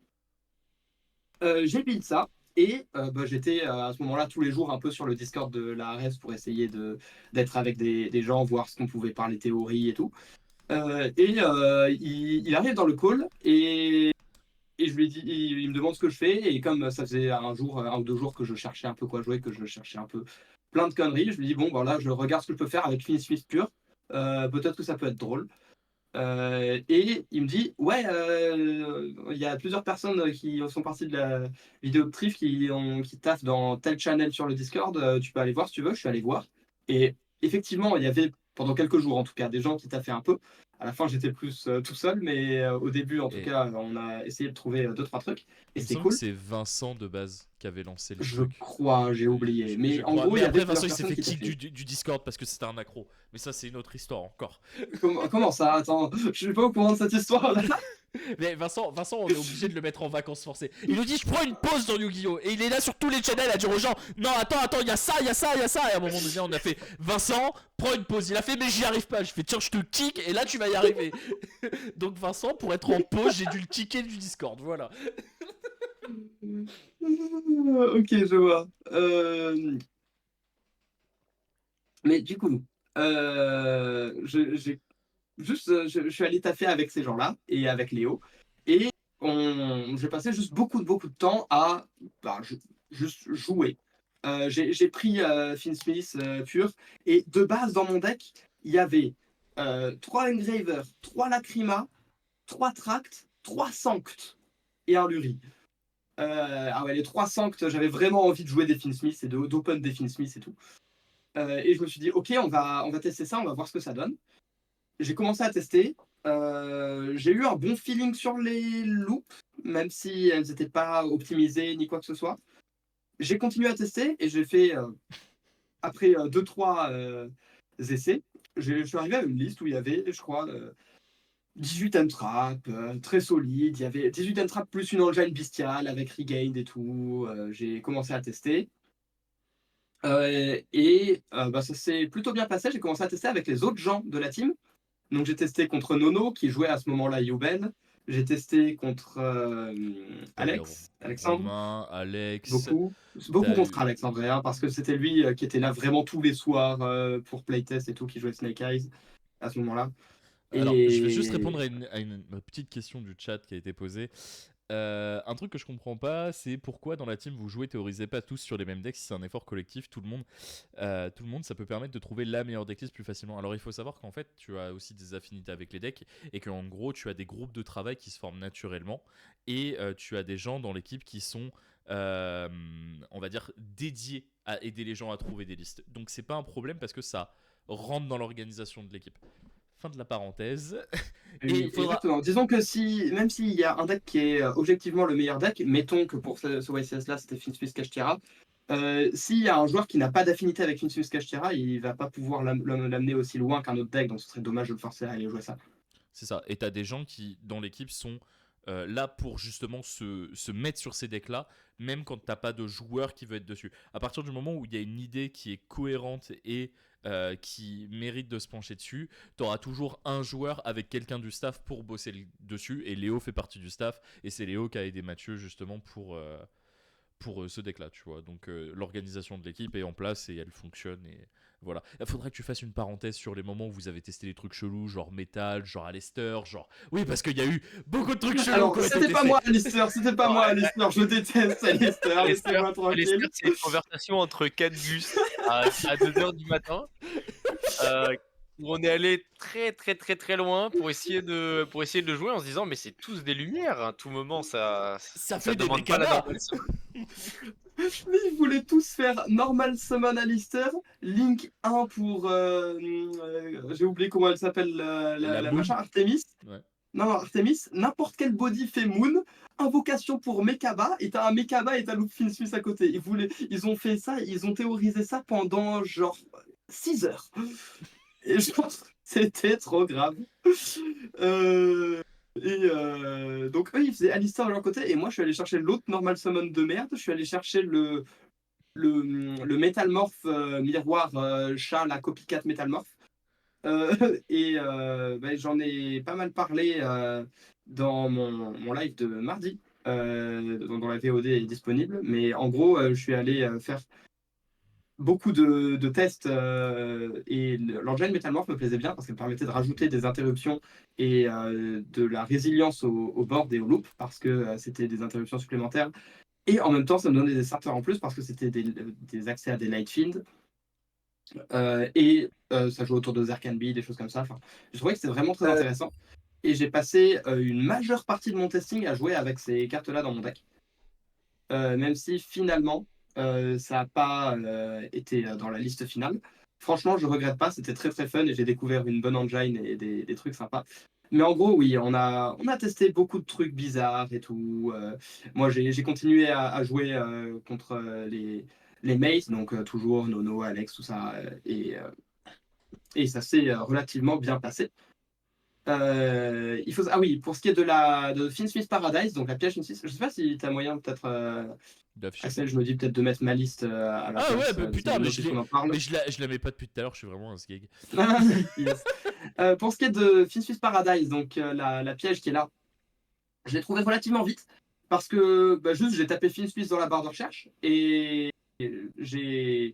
J'ai build ça et j'étais à ce moment-là tous les jours un peu sur le Discord de la ARES pour essayer d'être avec des gens, voir ce qu'on pouvait parler théorie et tout. Il arrive dans le call et je lui dis, il me demande ce que je fais et comme ça faisait un ou 2 jours que je cherchais un peu quoi jouer, que je cherchais un peu plein de conneries, je lui dis bon voilà, je regarde ce que je peux faire avec Finismith pur. Peut-être que ça peut être drôle. Et il me dit ouais, il y a plusieurs personnes qui sont parties de la vidéo de Trif qui taffent dans tel channel sur le Discord. Tu peux aller voir si tu veux. Je suis allé voir et effectivement il y avait pendant quelques jours en tout cas des gens qui taffaient un peu. À la fin j'étais plus tout seul, mais au début en tout Et cas on a essayé de trouver 2-3 trucs et il me c'était semble que cool. c'est Vincent de base qui avait lancé le Je truc. crois, j'ai oublié, Je mais en crois. gros Mais il y avait après, plusieurs Vincent, il s'est personnes fait qui kick taffaient. du Discord parce que c'était un accro. Mais ça, c'est une autre histoire encore. Comment ça? Attends, je suis pas au courant de cette histoire là. Mais Vincent, on est obligé de le mettre en vacances forcées. Il nous dit je prends une pause dans Yu-Gi-Oh! Et il est là sur tous les channels à dire aux gens non, attends, il y a ça. Et à un moment donné, on a fait Vincent, prends une pause. Il a fait mais j'y arrive pas. Je fais tiens, je te kick et là tu vas y arriver. Donc Vincent, pour être en pause, j'ai dû le kicker du Discord. Voilà. Ok, je vois. Mais du coup, je suis allé taffer avec ces gens-là et avec Léo. Et j'ai passé juste beaucoup de temps à juste jouer. J'ai pris Finn Smith pur. Et de base, dans mon deck, il y avait 3 Engraver, 3 Lacrima, 3 Tracts, 3 Sanct et un Luri. Ah ouais, les 3 Sanct, j'avais vraiment envie de jouer des Finn Smith et d'open des Finn Smith et tout. Et je me suis dit, ok, on va tester ça, on va voir ce que ça donne. J'ai commencé à tester. J'ai eu un bon feeling sur les loops, même si elles n'étaient pas optimisées ni quoi que ce soit. J'ai continué à tester et j'ai fait, après 2-3 essais, je suis arrivé à une liste où il y avait, je crois, 18 entraps, très solide. Il y avait 18 entraps plus une engine bestiale avec regained et tout. J'ai commencé à tester. Ça s'est plutôt bien passé. J'ai commencé à tester avec les autres gens de la team. Donc j'ai testé contre Nono qui jouait à ce moment-là Youben. J'ai testé contre Alexandre, Romain, Alex. beaucoup T'as contre eu. Alex en vrai, hein, parce que c'était lui qui était là vraiment tous les soirs pour playtest et tout, qui jouait Snake Eyes à ce moment-là. Alors, je vais juste Et répondre à une petite question du chat qui a été posée. Un truc que je comprends pas, c'est pourquoi dans la team vous jouez, théorisez pas tous sur les mêmes decks. Si c'est un effort collectif, tout le monde, ça peut permettre de trouver la meilleure decklist plus facilement. Alors il faut savoir qu'en fait, tu as aussi des affinités avec les decks et qu'en gros, tu as des groupes de travail qui se forment naturellement et tu as des gens dans l'équipe qui sont, on va dire, dédiés à aider les gens à trouver des listes. Donc c'est pas un problème parce que ça rentre dans l'organisation de l'équipe. Fin de la parenthèse. Et il oui, faudra. exactement. Disons que même s'il y a un deck qui est objectivement le meilleur deck, mettons que pour ce YCS-là, c'était Finswiss Kashtira, s'il y a un joueur qui n'a pas d'affinité avec Finswiss Kashtira, il va pas pouvoir l'amener aussi loin qu'un autre deck, donc ce serait dommage de le forcer à aller jouer ça. C'est ça. Et t'as des gens qui, dans l'équipe, sont là pour justement se mettre sur ces decks-là, même quand t'as pas de joueur qui veut être dessus. À partir du moment où il y a une idée qui est cohérente et qui mérite de se pencher dessus, t'auras toujours un joueur avec quelqu'un du staff pour bosser dessus. Et Léo fait partie du staff. Et c'est Léo qui a aidé Mathieu justement pour ce deck là, tu vois. Donc l'organisation de l'équipe est en place et elle fonctionne et voilà. Il faudrait que tu fasses une parenthèse sur les moments où vous avez testé des trucs chelous, genre Metal, genre Alester, genre. Oui, parce qu'il y a eu beaucoup de trucs chelous Alors, qui ont été c'était pas testés. moi, Alistair, c'était pas moi, Alistair, je déteste Alistair, laissez-moi tranquille. C'est une conversation entre 4 gus à 2h du matin. Où on est allé très loin pour essayer de le jouer en se disant mais c'est tous des lumières, à tout moment ça fait des demande pas la Nekama. normale summon. Mais ils voulaient tous faire Normal Summon Alistair, Link 1 pour. J'ai oublié comment elle s'appelle, la Moon. machin, Artemis. Ouais. Non, Artemis, n'importe quel body fait Moon, invocation pour Mekaba, et t'as un Mekaba et t'as Luke Finswiss à côté. Ils ont fait ça, ils ont théorisé ça pendant genre 6 heures. Et je pense que c'était trop grave. Donc eux, ils faisaient Alistair de leur côté, et moi, je suis allé chercher l'autre Normal Summon de merde. Je suis allé chercher le Métalmorph miroir chat, la copycat Métalmorph. J'en ai pas mal parlé dans mon live de mardi, dont la VOD est disponible. Mais en gros, je suis allé faire beaucoup de tests et l'engine Metalmorph me plaisait bien parce qu'elle permettait de rajouter des interruptions et de la résilience au board et au loop parce que c'était des interruptions supplémentaires. Et en même temps, ça me donnait des starters en plus parce que c'était des accès à des Lightfield. Ça joue autour de Zerkanbi, des choses comme ça. Enfin, je trouvais que c'était vraiment très intéressant. Et j'ai passé une majeure partie de mon testing à jouer avec ces cartes-là dans mon deck. Même si finalement, ça n'a pas été dans la liste finale. Franchement, je regrette pas, c'était très très fun et j'ai découvert une bonne engine et des trucs sympas. Mais en gros, oui, on a testé beaucoup de trucs bizarres et tout. Moi, j'ai continué à jouer contre les mates, donc toujours Nono, Alex, tout ça. Et ça s'est relativement bien passé. il faut... Ah oui, pour ce qui est de Finsmith Paradise, donc la piège Finsmith, je sais pas si tu as moyen peut-être... D'afficher. Axel, je me dis peut-être de mettre ma liste à la Ah place. ouais, bah, putain, mais on en parle. je la mets pas depuis tout à l'heure, je suis vraiment un sgeg. Yes. Pour ce qui est de Finsmith Paradise, donc la piège qui est là, je l'ai trouvé relativement vite parce que bah, juste j'ai tapé Finsmith dans la barre de recherche et je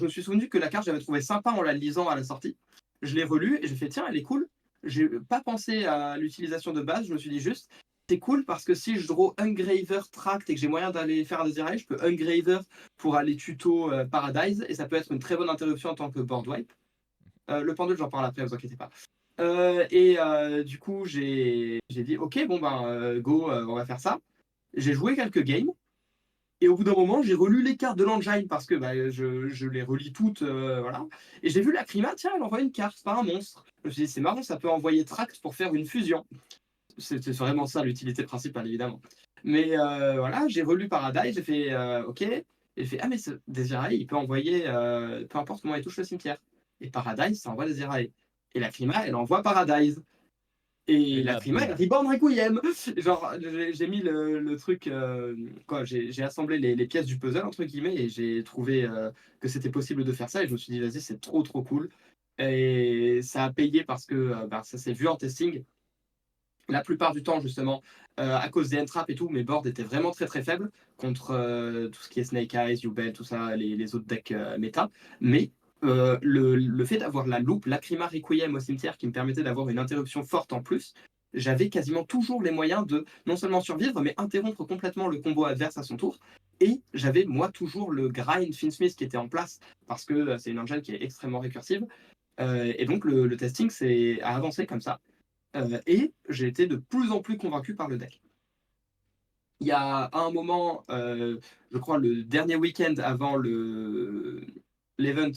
me suis souvenu que la carte j'avais trouvé sympa en la lisant à la sortie. Je l'ai relue et j'ai fait tiens, elle est cool. J'ai pas pensé à l'utilisation de base, je me suis dit juste c'est cool parce que si je draw Ungraver Tract et que j'ai moyen d'aller faire un Desirail, je peux Ungraver pour aller tuto Paradise et ça peut être une très bonne interruption en tant que board wipe. Le pendule, j'en parle après, vous inquiétez pas. Du coup, j'ai dit ok, bon ben go, on va faire ça. J'ai joué quelques games. Et au bout d'un moment, j'ai relu les cartes de l'engine parce que bah, je les relis toutes. Voilà. Et j'ai vu la Krima, tiens, elle envoie une carte, c'est pas un monstre. Je me suis dit, c'est marrant, ça peut envoyer Tract pour faire une fusion. C'est vraiment ça l'utilité principale, évidemment. Mais voilà, j'ai relu Paradise, j'ai fait OK. Et j'ai fait, ah, mais ce Desirae, il peut envoyer, peu importe comment il touche le cimetière. Et Paradise, ça envoie Desirae. Et la Krima, elle envoie Paradise. Et la là, Krima, boum. elle Reborn Requiem. Genre, j'ai mis le truc, quoi, j'ai assemblé les pièces du puzzle, entre guillemets, et j'ai trouvé que c'était possible de faire ça. Et je me suis dit, vas-y, c'est trop, trop cool. Et ça a payé parce que bah, ça s'est vu en testing. La plupart du temps, justement, à cause des entraps et tout, mes boards étaient vraiment très très faibles contre tout ce qui est Snake Eyes, Yubel, tout ça, les autres decks méta. Mais le fait d'avoir la loupe, Lacrima Requiem au cimetière qui me permettait d'avoir une interruption forte en plus, j'avais quasiment toujours les moyens de non seulement survivre, mais interrompre complètement le combo adverse à son tour. Et j'avais moi toujours le grind Finsmith qui était en place parce que c'est une engine qui est extrêmement récursive. Et donc le testing a avancé comme ça. Et j'ai été de plus en plus convaincu par le deck. Il y a un moment, je crois le dernier week-end avant l'event,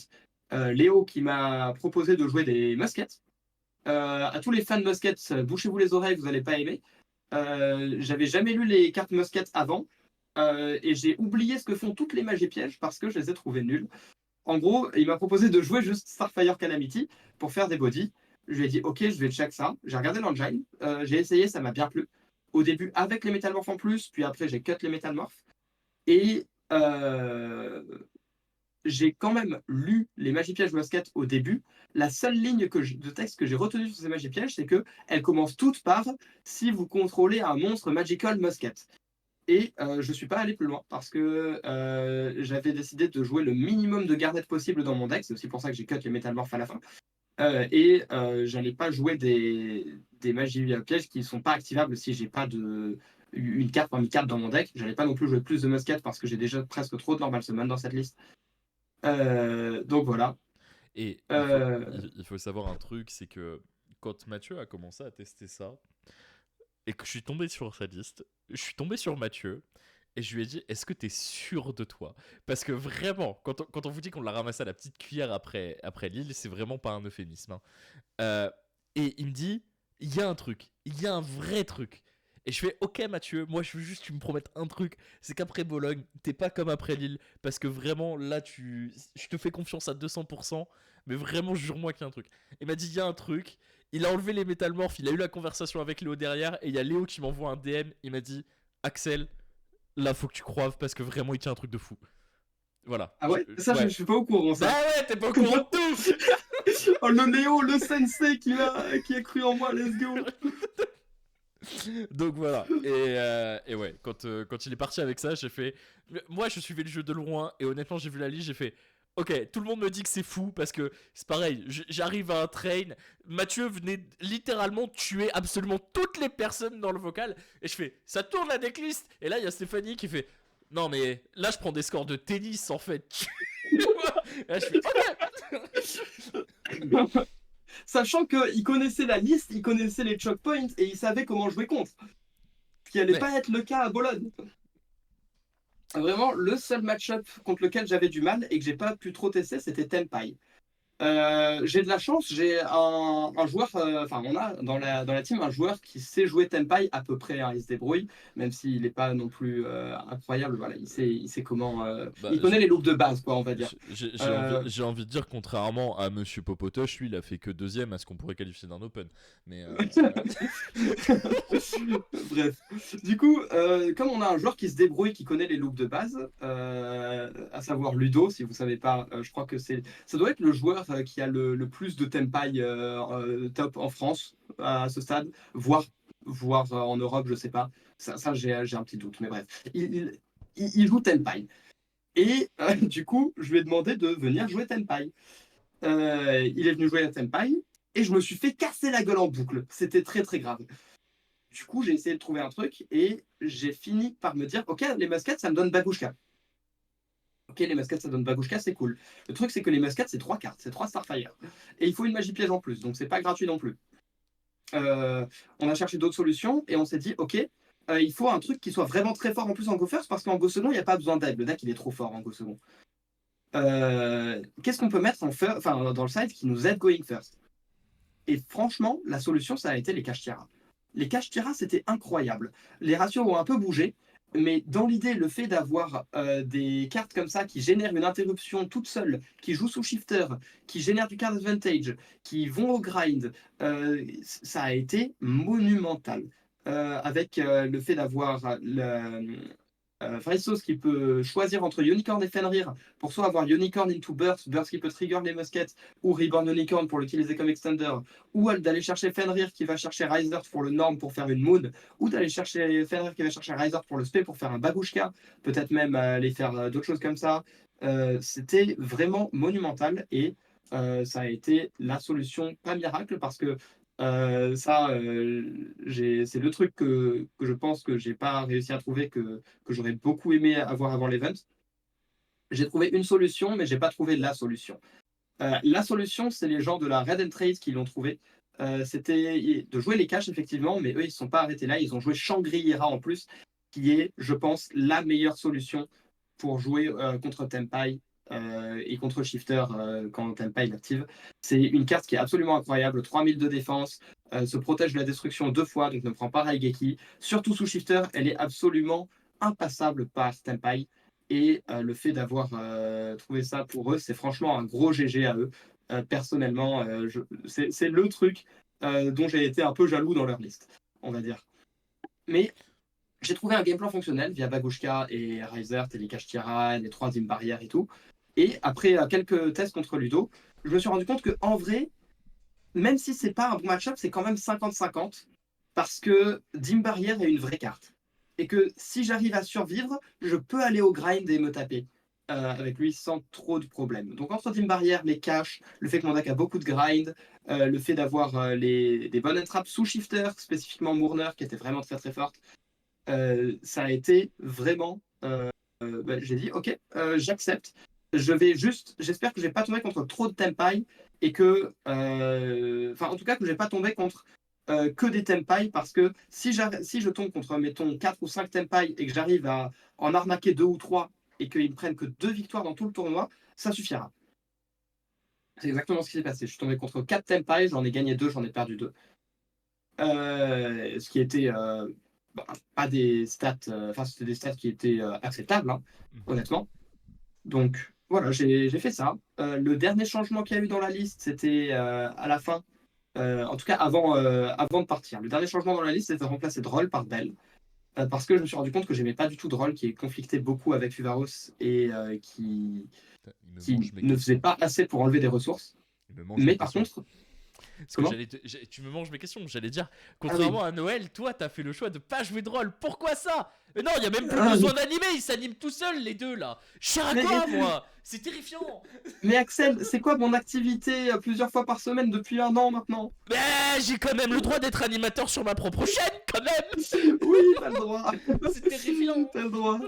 Léo qui m'a proposé de jouer des muskets. À tous les fans de muskets, bouchez-vous les oreilles, vous n'allez pas aimer. J'avais jamais lu les cartes muskets avant et j'ai oublié ce que font toutes les magies pièges parce que je les ai trouvées nulles. En gros, il m'a proposé de jouer juste Starfire Calamity pour faire des bodies. Je lui ai dit, ok, je vais check ça. J'ai regardé l'engine, j'ai essayé, ça m'a bien plu. Au début, avec les métamorphes en plus, puis après, j'ai cut les métamorphes. Et j'ai quand même lu les Magies Pièges Musket au début. La seule ligne de texte que j'ai retenue sur ces Magies Pièges, c'est qu'elles commencent toutes par « Si vous contrôlez un monstre Magical Musket ». Et je ne suis pas allé plus loin parce que j'avais décidé de jouer le minimum de gardettes possible dans mon deck. C'est aussi pour ça que j'ai cut les métamorphes à la fin. J'allais pas jouer des magies pièges qui ne sont pas activables si j'ai pas une carte parmi 4 dans mon deck. J'allais pas non plus jouer plus de musket parce que j'ai déjà presque trop de normal summon dans cette liste. Donc voilà. Et il faut savoir un truc, c'est que quand Mathieu a commencé à tester ça, et que je suis tombé sur sa liste, je suis tombé sur Mathieu, et je lui ai dit, est-ce que t'es sûr de toi? Parce que vraiment, quand on vous dit qu'on l'a ramassé à la petite cuillère après Lille, c'est vraiment pas un euphémisme. Hein. Et il me dit, il y a un truc, il y a un vrai truc. Et je fais, ok Mathieu, moi je veux juste que tu me promettes un truc, c'est qu'après Bologne, t'es pas comme après Lille, parce que vraiment là, je te fais confiance à 200%, mais vraiment jure-moi qu'il y a un truc. Il m'a dit, il y a un truc, il a enlevé les métalmorphes, il a eu la conversation avec Léo derrière, et il y a Léo qui m'envoie un DM, il m'a dit, Axel, là faut que tu croives, parce que vraiment il tient un truc de fou. Voilà. Ah ouais, ça ouais. Je suis pas au courant ça. Bah ouais, t'es pas au courant de tout. Oh, le Léo, le sensei qui a cru en moi, let's go. Donc voilà, et ouais, quand il est parti avec ça, j'ai fait... Moi, je suivais le jeu de loin, et honnêtement, j'ai vu la liste, j'ai fait... Ok, tout le monde me dit que c'est fou, parce que c'est pareil, j'arrive à un train, Mathieu venait littéralement tuer absolument toutes les personnes dans le vocal, et je fais, ça tourne la decklist, et là, il y a Stéphanie qui fait... Non mais là je prends des scores de tennis en fait. Et là, je fais, ok. Sachant qu'il connaissait la liste, il connaissait les choke points et il savait comment jouer contre. Ce qui allait pas être le cas à Bologne. Vraiment, le seul match-up contre lequel j'avais du mal et que j'ai pas pu trop tester, c'était Tenpai. J'ai de la chance, j'ai un joueur, enfin on a dans la team un joueur qui sait jouer Tenpai à peu près, hein, il se débrouille, même s'il n'est pas non plus incroyable, voilà, il sait comment, Bah, il connaît les loops de base, quoi, on va dire. j'ai envie de dire, contrairement à Monsieur Popotosh, lui, il a fait que 2ème à ce qu'on pourrait qualifier d'un Open. Mais Bref, du coup, comme on a un joueur qui se débrouille, qui connaît les loops de base, à savoir Ludo, si vous savez pas, je crois que ça doit être le joueur qui a le plus de Tenpai top en France à ce stade, voire en Europe, je sais pas. Ça j'ai un petit doute, mais bref. Il joue Tenpai. Et du coup, je lui ai demandé de venir jouer Tenpai. Il est venu jouer à Tenpai et je me suis fait casser la gueule en boucle. C'était très très grave. Du coup, j'ai essayé de trouver un truc et j'ai fini par me dire, ok, les masquettes, ça me donne Babushka. Ok, les masquettes, ça donne Babushka, c'est cool. Le truc, c'est que les masquettes, c'est 3 cartes, c'est 3 Starfire. Et il faut une magie piège en plus, donc c'est pas gratuit non plus. On a cherché d'autres solutions et on s'est dit, ok, il faut un truc qui soit vraiment très fort en plus en Go First, parce qu'en Go Second, il n'y a pas besoin d'aide. Le deck, il est trop fort en Go Second. Qu'est-ce qu'on peut mettre dans le site qui nous aide Going First? Et franchement, la solution, ça a été les Kashtira. Les Kashtira, c'était incroyable. Les ratios ont un peu bougé, mais dans l'idée, le fait d'avoir des cartes comme ça qui génèrent une interruption toute seule, qui jouent sous shifter, qui génèrent du card advantage, qui vont au grind, ça a été monumental. Avec le fait d'avoir Vressos qui peut choisir entre Unicorn et Fenrir pour soit avoir Unicorn into Burst, Burst qui peut trigger les muskets, ou Reborn Unicorn pour l'utiliser comme extender, ou d'aller chercher Fenrir qui va chercher Riser pour le Norm pour faire une Moon, ou d'aller chercher Fenrir qui va chercher Riser pour le Spé pour faire un Babushka, peut-être même aller faire d'autres choses comme ça. C'était vraiment monumental et ça a été la solution, pas miracle, parce que c'est le truc que je pense que j'ai pas réussi à trouver, que j'aurais beaucoup aimé avoir avant l'event. J'ai trouvé une solution, mais j'ai pas trouvé la solution. La solution, c'est les gens de la Red and Trade qui l'ont trouvé. C'était de jouer les caches, effectivement, mais eux, ils ne sont pas arrêtés là. Ils ont joué Shangri-Ira en plus, qui est, je pense, la meilleure solution pour jouer contre Tenpai et contre Shifter quand Tenpai l'active. C'est une carte qui est absolument incroyable. 3000 de défense, se protège de la destruction 2 fois, donc ne prend pas Raigeki. Surtout sous Shifter, elle est absolument impassable par Tenpai. Et le fait d'avoir trouvé ça pour eux, c'est franchement un gros GG à eux. Personnellement, c'est le truc dont j'ai été un peu jaloux dans leur liste, on va dire. Mais j'ai trouvé un game plan fonctionnel via Babushka et Riser, et les Kashtira, les 3 Dim barrières et tout. Et après quelques tests contre Ludo, je me suis rendu compte qu'en vrai, même si c'est pas un bon match-up, c'est quand même 50-50 parce que Dim barrière est une vraie carte. Et que si j'arrive à survivre, je peux aller au grind et me taper avec lui sans trop de problèmes. Donc entre Dim barrière, les caches, le fait que mon deck a beaucoup de grind, le fait d'avoir des bonnes entraps sous shifter, spécifiquement Mourner qui était vraiment très très forte, ça a été vraiment. J'ai dit ok, j'accepte. J'espère que je vais pas tomber contre trop de Tenpai et que, en tout cas que je vais pas tomber contre que des Tenpai, parce que si je tombe contre, mettons, 4 ou 5 Tenpai et que j'arrive à en arnaquer 2 ou 3 et qu'ils ne prennent que 2 victoires dans tout le tournoi, ça suffira. C'est exactement ce qui s'est passé. Je suis tombé contre 4 Tenpai, j'en ai gagné 2, j'en ai perdu 2. Ce qui était pas des stats, c'était des stats qui étaient acceptables, hein, honnêtement. Donc voilà, j'ai fait ça. Le dernier changement qu'il y a eu dans la liste, c'était à la fin. En tout cas, avant de partir. Le dernier changement dans la liste, c'était de remplacer Droll par Bell. Parce que je me suis rendu compte que j'aimais pas du tout Droll, qui conflictait beaucoup avec Fuvaros et qui ne faisait pas assez pour enlever des ressources. Mais par contre... Parce que tu me manges mes questions, j'allais dire, contrairement à Noël, toi t'as fait le choix de pas jouer Droll, pourquoi ça? Mais non, il y a même plus besoin d'animer, ils s'animent tout seuls les deux là. Je sais à quoi moi? C'est terrifiant. Mais Axel, c'est quoi mon activité plusieurs fois par semaine depuis 1 an maintenant? Mais j'ai quand même le droit d'être animateur sur ma propre chaîne, quand même. Oui, t'as le droit. C'est terrifiant. T'as le droit.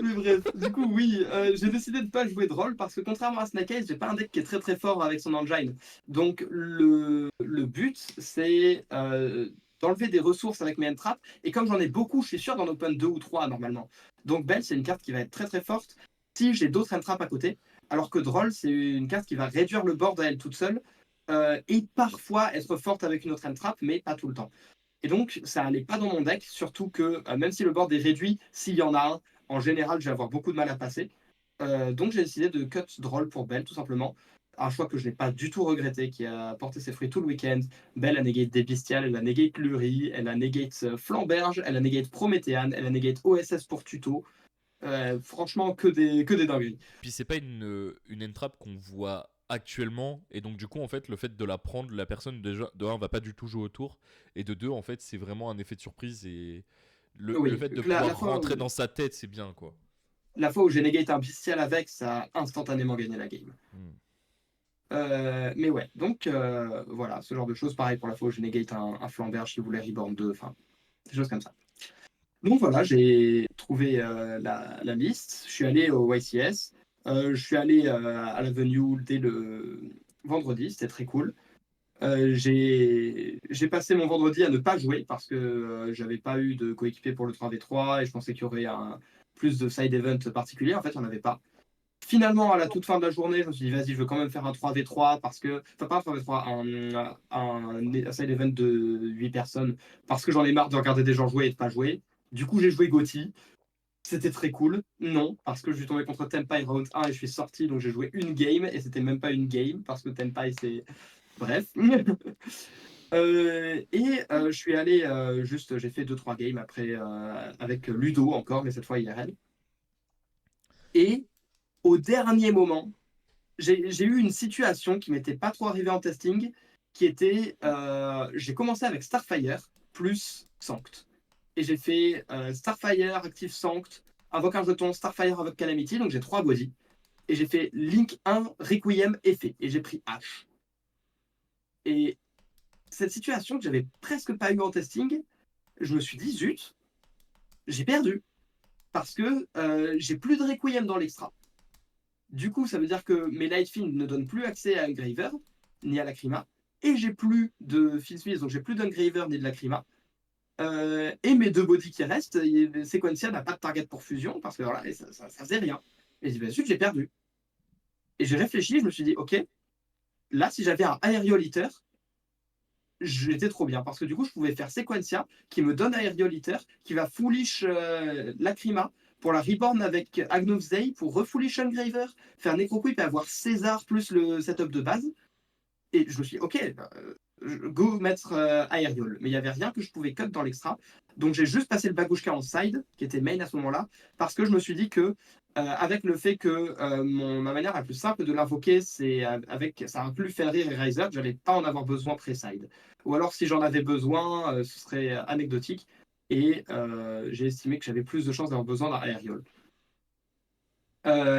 Mais bref, du coup, oui, j'ai décidé de pas jouer Droll parce que contrairement à Snake Eyes, j'ai pas un deck qui est très très fort avec son engine. Donc le but, c'est d'enlever des ressources avec mes entraps. Et comme j'en ai beaucoup, je suis sûr d'en open 2 ou 3 normalement. Donc Bell, c'est une carte qui va être très très forte si j'ai d'autres entraps à côté. alors que Droll, c'est une carte qui va réduire le board à elle toute seule, et parfois être forte avec une autre end trap, mais pas tout le temps. Et donc, ça allait pas dans mon deck, surtout que même si le board est réduit, s'il y en a un, en général, je vais avoir beaucoup de mal à passer. Donc, j'ai décidé de cut Droll pour Belle, tout simplement. Un choix que je n'ai pas du tout regretté, qui a porté ses fruits tout le week-end. Belle a negate des bestiales, elle a negate Lurie, elle a negate Flamberge, elle a negate Prométhéane, elle a negate OSS pour tuto. Franchement, que des dingueries. Puis c'est pas une entrap qu'on voit actuellement, et donc du coup en fait le fait de la prendre, la personne déjà de 1 va pas du tout jouer autour, et de 2 en fait c'est vraiment un effet de surprise, et le Oui, fait de la pouvoir fois rentrer où, dans sa tête c'est bien quoi. la fois où j'ai negate un bestial avec, ça a instantanément gagné la game. Hmm. Mais ouais, donc voilà, ce genre de choses. Pareil pour la fois où j'ai negate un Flamberge qui voulait Reborn 2, enfin, des choses comme ça. Donc voilà, j'ai trouvé la liste. Je suis allé au YCS. Je suis allé à l'avenue dès le vendredi, c'était très cool. J'ai passé mon vendredi à ne pas jouer parce que j'avais pas eu de coéquipier pour le 3v3 et je pensais qu'il y aurait plus de side event particulier. En fait, il n'y en avait pas. Finalement, à la toute fin de la journée, je me suis dit, vas-y, je veux quand même faire un 3v3 parce que. Enfin, pas un 3v3, un side event de 8 personnes parce que j'en ai marre de regarder des gens jouer et de pas jouer. Du coup, j'ai joué Gotti. C'était très cool. Non, parce que je suis tombé contre Tenpai round 1 et je suis sorti, donc j'ai joué une game et c'était même pas une game parce que Tenpai c'est. Bref. Je suis allé juste, j'ai fait 2-3 games après avec Ludo encore, mais cette fois IRL. Et au dernier moment, j'ai eu une situation qui m'était pas trop arrivée en testing, qui était, j'ai commencé avec Starfire plus Sanct. Et j'ai fait Starfire, Active Sanct, invoque un jeton, Starfire avec Calamity, donc j'ai 3 body. Et j'ai fait Link 1, Requiem, effet. Et j'ai pris H. Et cette situation que j'avais presque pas eu en testing, je me suis dit, zut, j'ai perdu. Parce que j'ai plus de Requiem dans l'extra. Du coup, ça veut dire que mes Lightfield ne donnent plus accès à Engraver, ni à Lacrima. Et j'ai plus de Fieldsmith, donc j'ai plus d'Engraver ni de Lacrima. Et mes 2 bodies qui restent, Sequencia n'a pas de target pour fusion, parce que voilà, et ça faisait rien. Et j'ai dit, bah, zut, j'ai perdu. Et j'ai réfléchi, je me suis dit, ok, là, si j'avais un Aerioliter, j'étais trop bien, parce que du coup, je pouvais faire Sequencia, qui me donne Aerioliter, qui va foolish Lacrima, pour la reborn avec Agnofzei, pour refoolish Engraver, faire Necroquip et avoir César plus le setup de base. Et je me suis dit, ok, go mettre Aerial. Mais il n'y avait rien que je pouvais cut dans l'extra. Donc j'ai juste passé le Bagushka en side, qui était main à ce moment-là, parce que je me suis dit que, avec le fait que ma manière la plus simple de l'invoquer, c'est avec ça inclut Fenrir et Riser, que j'allais pas en avoir besoin pré-side. Ou alors si j'en avais besoin, ce serait anecdotique. Et j'ai estimé que j'avais plus de chances d'avoir besoin d'un Aerial.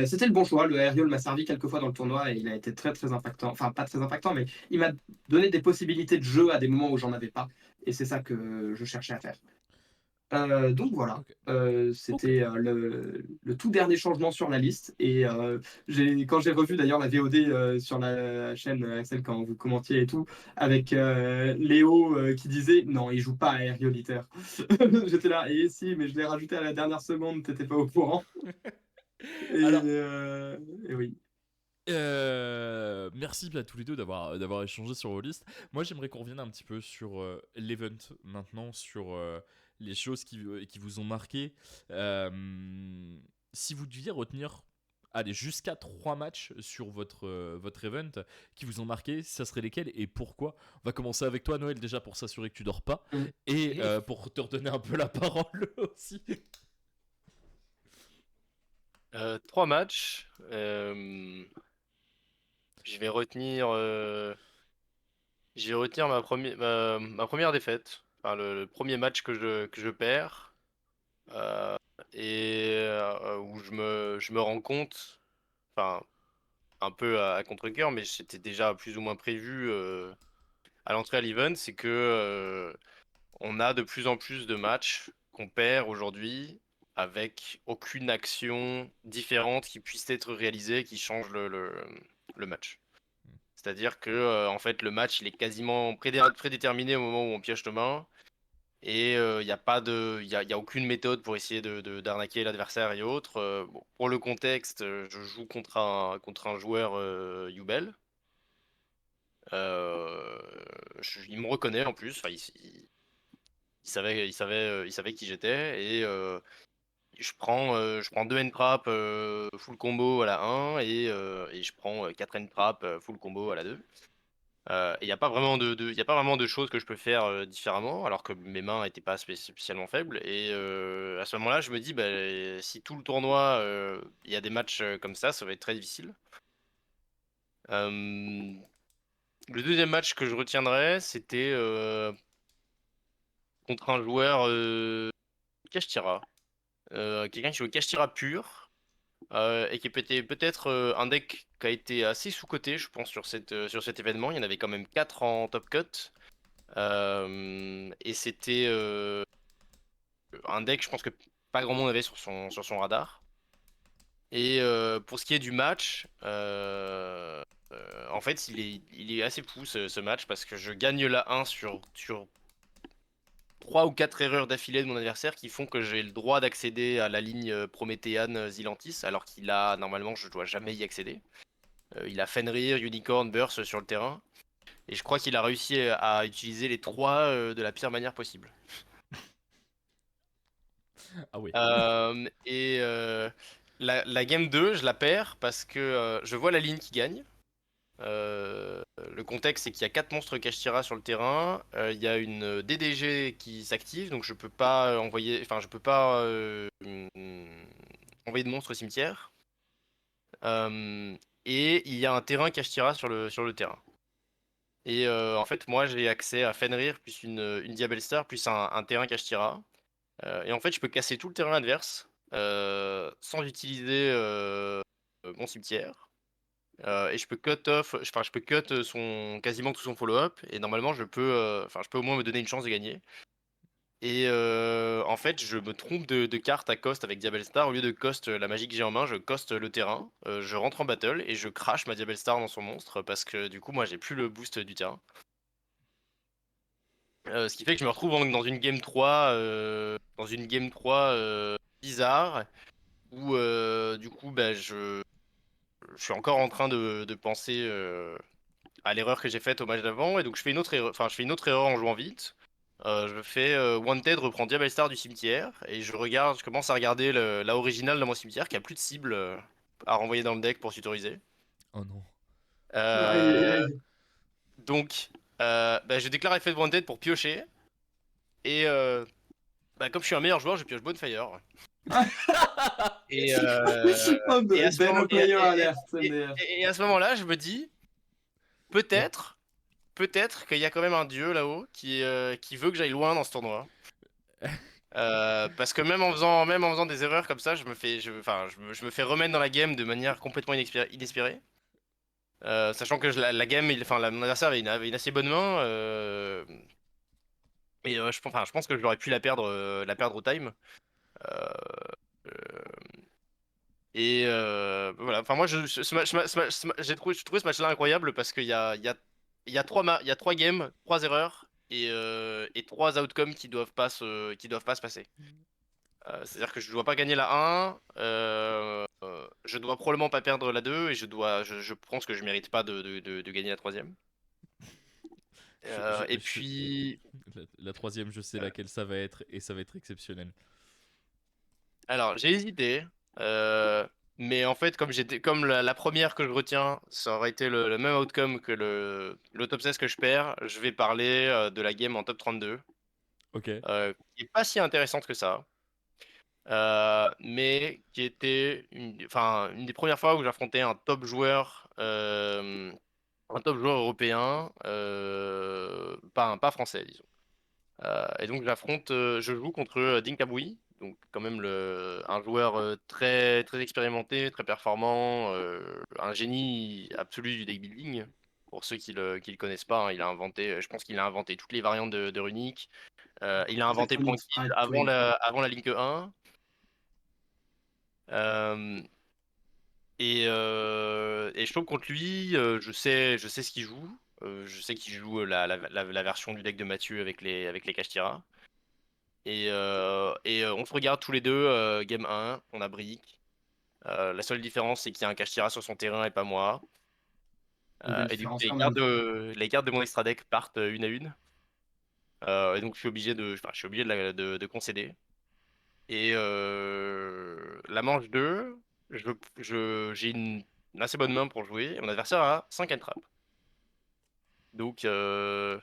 C'était le bon choix. Le aerial m'a servi quelques fois dans le tournoi et il a été très très impactant. Enfin, pas très impactant, mais il m'a donné des possibilités de jeu à des moments où j'en avais pas. Et c'est ça que je cherchais à faire. Donc voilà. Ok. C'était le tout dernier changement sur la liste. Et quand j'ai revu d'ailleurs la VOD sur la chaîne Axel, quand vous commentiez et tout, avec Léo qui disait non, il joue pas à Aerioliter. J'étais là, et si, mais je l'ai rajouté à la dernière seconde, t'étais pas au courant. Et, Alors, et oui. merci à tous les deux d'avoir échangé sur vos listes. Moi, j'aimerais qu'on revienne un petit peu sur l'event maintenant, sur les choses qui vous ont marqué. Si vous deviez retenir, allez, jusqu'à 3 matchs sur votre event qui vous ont marqué, ça serait lesquels et pourquoi? On va commencer avec toi, Noël, déjà pour s'assurer que tu dors pas Mm. et pour te redonner un peu la parole aussi. 3 matchs. Je vais retenir, ma première défaite. Enfin, le premier match que je perds. Où je me rends compte, enfin, un peu à contre-cœur, mais c'était déjà plus ou moins prévu à l'entrée à l'event, c'est que on a de plus en plus de matchs qu'on perd aujourd'hui avec aucune action différente qui puisse être réalisée qui change le match. C'est-à-dire que en fait le match il est quasiment prédéterminé au moment où on pioche nos mains Et il n'y a pas de, y a aucune méthode pour essayer d'arnaquer l'adversaire et autres. Bon, pour le contexte, je joue contre un joueur Yubel. Il me reconnaît en plus. Enfin, il savait qui j'étais et je prends 2 end trap full combo à la 1 et je prends 4 end trap full combo à la 2. Il n'y a pas vraiment y a pas vraiment de choses que je peux faire différemment, alors que mes mains n'étaient pas spécialement faibles. Et à ce moment-là, je me dis, bah, si tout le tournoi, il y a des matchs comme ça va être très difficile. Euh, le deuxième match que je retiendrai, c'était contre un joueur Kashtira. Quelqu'un qui joue Kashtira pur. Et qui était peut-être un deck qui a été assez sous-coté, je pense, sur cet événement. Il y en avait quand même 4 en top cut. Et c'était un deck, je pense que pas grand monde avait sur son radar. Et pour ce qui est du match, en fait, il est assez fou ce match parce que je gagne la 1 sur 3 ou 4 erreurs d'affilée de mon adversaire qui font que j'ai le droit d'accéder à la ligne Prométhéane Zilantis, alors qu'il a, normalement, je dois jamais y accéder. Il a Fenrir, Unicorn, Burst sur le terrain. Et je crois qu'il a réussi à utiliser les 3 de la pire manière possible. Ah oui. Et la game 2, je la perds parce que je vois la ligne qui gagne. Le contexte, c'est qu'il y a 4 monstres Kashtira sur le terrain. Il y a une DDG qui s'active, donc je peux pas je peux pas envoyer de monstres au cimetière. Et il y a un terrain Kashtira sur le terrain. Et en fait, moi, j'ai accès à Fenrir, plus une Diabell Star, plus un terrain Kashtira. Et en fait, je peux casser tout le terrain adverse sans utiliser mon cimetière. Et je peux cut off, enfin, je peux cut quasiment tout son follow-up. Et normalement, je peux au moins me donner une chance de gagner. Et en fait, je me trompe de carte à cost avec Diabell Star. Au lieu de cost la magie que j'ai en main, je cost le terrain. Je rentre en battle et je crash ma Diabell Star dans son monstre parce que du coup, moi, j'ai plus le boost du terrain. Ce qui fait que je me retrouve dans une game 3, bizarre où du coup, bah, je suis encore en train de penser à l'erreur que j'ai faite au match d'avant, et donc je fais une autre erreur, enfin je fais une autre erreur en jouant vite. Je fais Wanted reprend Diabell Star du cimetière et je commence à regarder la originale dans mon cimetière qui a plus de cible à renvoyer dans le deck pour tutoriser. Oh non. Aïe, aïe, Euh, aïe. donc bah, je déclare effet de Wanted pour piocher et bah, comme je suis un meilleur joueur, je pioche Bonfire. Et, Oh, et à ce Ben moment, O'Connor alerte, MDR. et à ce moment-là, je me dis peut-être. Peut-être qu'il y a quand même un dieu là-haut qui veut que j'aille loin dans ce tournoi. Parce que même en faisant des erreurs comme ça, je me fais remettre dans la game de manière complètement inespérée. Sachant que la game, mon adversaire avait une assez bonne main. Et je pense que j'aurais pu la perdre au time. Euh, euh, et voilà. Enfin, moi, j'ai trouvé ce match-là incroyable parce qu'il y a il y a 3 games, 3 erreurs et 3 outcomes qui doivent pas se passer. C'est-à-dire que je dois pas gagner la 1, je dois probablement pas perdre la 2 et je pense que je mérite pas de gagner la troisième. Et puis, La troisième, je sais euh, laquelle ça va être et ça va être exceptionnel. alors j'ai hésité, euh, mais en fait comme la première que je retiens, ça aurait été le même outcome que le top 16 que je perds, je vais parler de la game en top 32, Ok. qui est pas si intéressante que ça. Mais qui était une des premières fois où j'affrontais un top joueur européen, pas français, disons. Et donc je joue contre Dinkaboui, donc quand même un joueur très très expérimenté, très performant, un génie absolu du deck building. Pour ceux qui le connaissent pas, hein, je pense qu'il a inventé toutes les variantes de Runic. Il a inventé Draconic Pranked Strike Twin. avant la Link 1. Euh, et je trouve contre lui, je sais ce qu'il joue. Je sais qu'il joue la version du deck de Mathieu avec les Kashtira. On se regarde tous les deux, game 1, on a brick. La seule différence, c'est qu'il y a un Kashtira sur son terrain et pas moi. Une belle Et du coup, différence quand même. les cartes de mon extra deck partent une à une. Et donc, je suis obligé de concéder. Et la manche 2, j'ai une assez bonne main pour jouer. Et mon adversaire a 5 entraps. Donc, je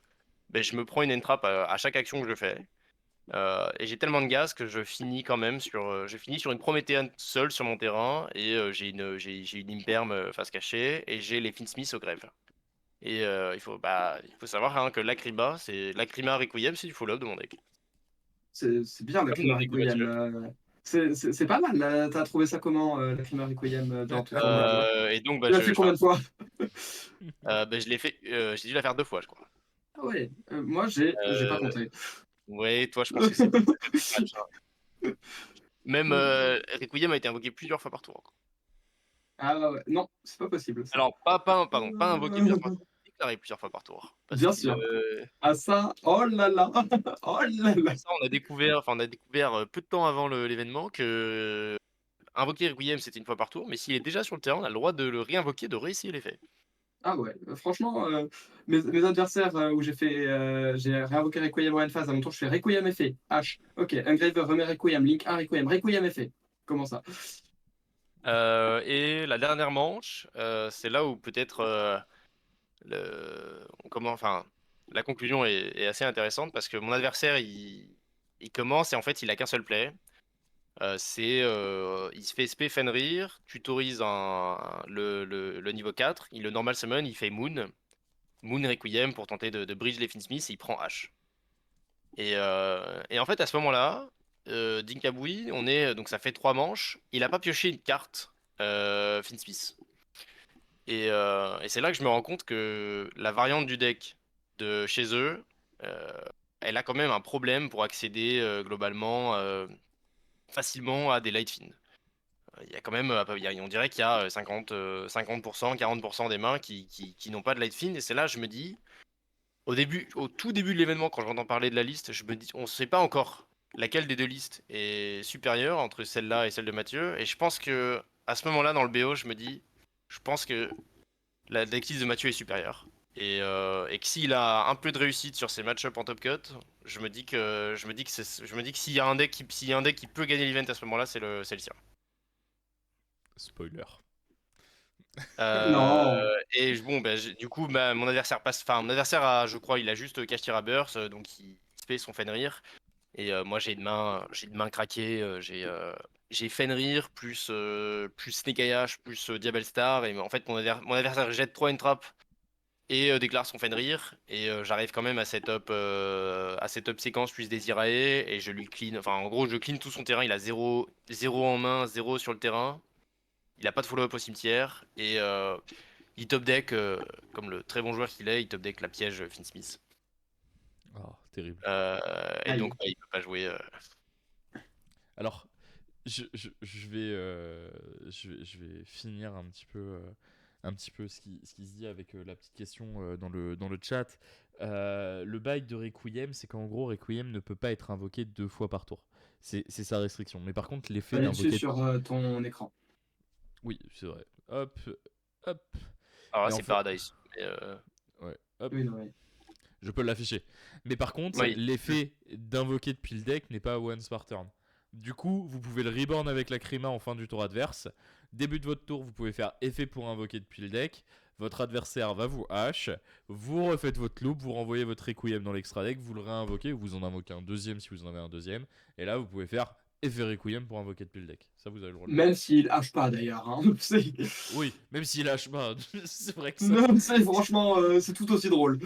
me prends une entrap à chaque action que je fais. Et j'ai tellement de gaz que je finis quand même je finis sur une Prométhéenne seule sur mon terrain. Et j'ai une Imperm face cachée. Et j'ai les Finsmith au grève. Et il faut savoir hein, que Lacrima Requiem, c'est du follow-up de mon deck. C'est bien la Comme mon Clima deck de Requiem. Mathieu. C'est pas mal. T'as trouvé ça comment, la Clima Requiem, dans ton tournoi? Et donc, Tu l'as fait combien de fois? j'ai dû la faire 2 fois, je crois. Ah ouais, moi j'ai pas Euh, compté. ouais, toi, je pense que c'est match, hein. Même Requiem a été invoqué plusieurs fois par tour encore. Ah ouais, non, c'est pas possible ça. Alors, pas invoqué plusieurs fois par tour, déclaré plusieurs fois par tour. Parce Bien que sûr. Ah ça, oh là là, oh là là. ça, on a découvert peu de temps avant l'événement que invoquer Requiem, c'était une fois par tour, mais s'il est déjà sur le terrain, on a le droit de le réinvoquer, de réessayer l'effet. Ah ouais, franchement, mes adversaires où j'ai réinvoqué Requiem en phase, à mon tour je fais Requiem effet, H. Ok, Engraver remet Requiem, Link 1 Requiem, Requiem effet. Comment ça? Et la dernière manche, c'est là où peut-être la conclusion est assez intéressante parce que mon adversaire, il commence et en fait, il a qu'un seul play. Il se fait SP Fenrir, tutorise le niveau 4, il le normal summon, il fait Moon Requiem pour tenter de bridge les Finsmith et il prend H. Et en fait, à ce moment-là, Dinkabui, donc ça fait 3 manches, il a pas pioché une carte Finsmith. Et c'est là que je me rends compte que la variante du deck de chez eux, euh, elle a quand même un problème pour accéder globalement facilement à des light fin. Il y a quand même, on dirait qu'il y a 50%, 40% des mains qui n'ont pas de light fin. Et c'est là, je me dis, au tout début de l'événement, quand j'entends parler de la liste, je me dis, on ne sait pas encore laquelle des deux listes est supérieure entre celle-là et celle de Mathieu. Et je pense que à ce moment-là, dans le BO, je pense que la decklist de Mathieu est supérieure. Et que s'il a un peu de réussite sur ses match-up en top cut, je me dis que s'il y a un deck qui peut gagner l'event à ce moment-là, c'est le sien. Spoiler. Non. Et bon, du coup, mon adversaire mon adversaire a, je crois, il a juste Kashtira Burst, donc il fait son Fenrir. Et moi, j'ai une main craquée, j'ai Fenrir plus Snake Ayash plus Diabel Star. Et en fait, mon adversaire jette 3 entraps et déclare son Fenrir. Et j'arrive quand même à cette up séquence plus Desirae. Et je lui clean. Enfin, en gros, je clean tout son terrain. Il a 0 en main, 0 sur le terrain. Il a pas de follow-up au cimetière. Et il top deck, comme le très bon joueur qu'il est, il top deck la piège Finsmith. Oh, terrible. Et donc, il peut pas jouer. Alors, je vais finir un petit peu ce qui se dit avec la petite question dans le chat. Le bail de Requiem, c'est qu'en gros, Requiem ne peut pas être invoqué 2 fois par tour. C'est sa restriction. Mais par contre, l'effet Allez dessus d'invoquer. sur ton écran. Oui, c'est vrai. Hop, hop. Alors là, Et c'est en fait- Paradise. Ouais, hop. Oui, non, oui. Je peux l'afficher. Mais par contre, Oui. l'effet d'invoquer depuis le deck n'est pas once par turn. Du coup, vous pouvez le reborn avec la Crima en fin du tour adverse. Début de votre tour, vous pouvez faire effet pour invoquer depuis le deck. Votre adversaire va vous hache. Vous refaites votre loop, vous renvoyez votre Requiem dans l'extra deck, vous le réinvoquez, vous en invoquez un deuxième si vous en avez un deuxième. Et là, vous pouvez faire effet Requiem pour invoquer depuis le deck. Ça, vous avez le droit de le Même s'il hache pas d'ailleurs. Hein. faire. Oui, même s'il hache pas. C'est vrai que ça. Non, franchement, c'est tout aussi drôle.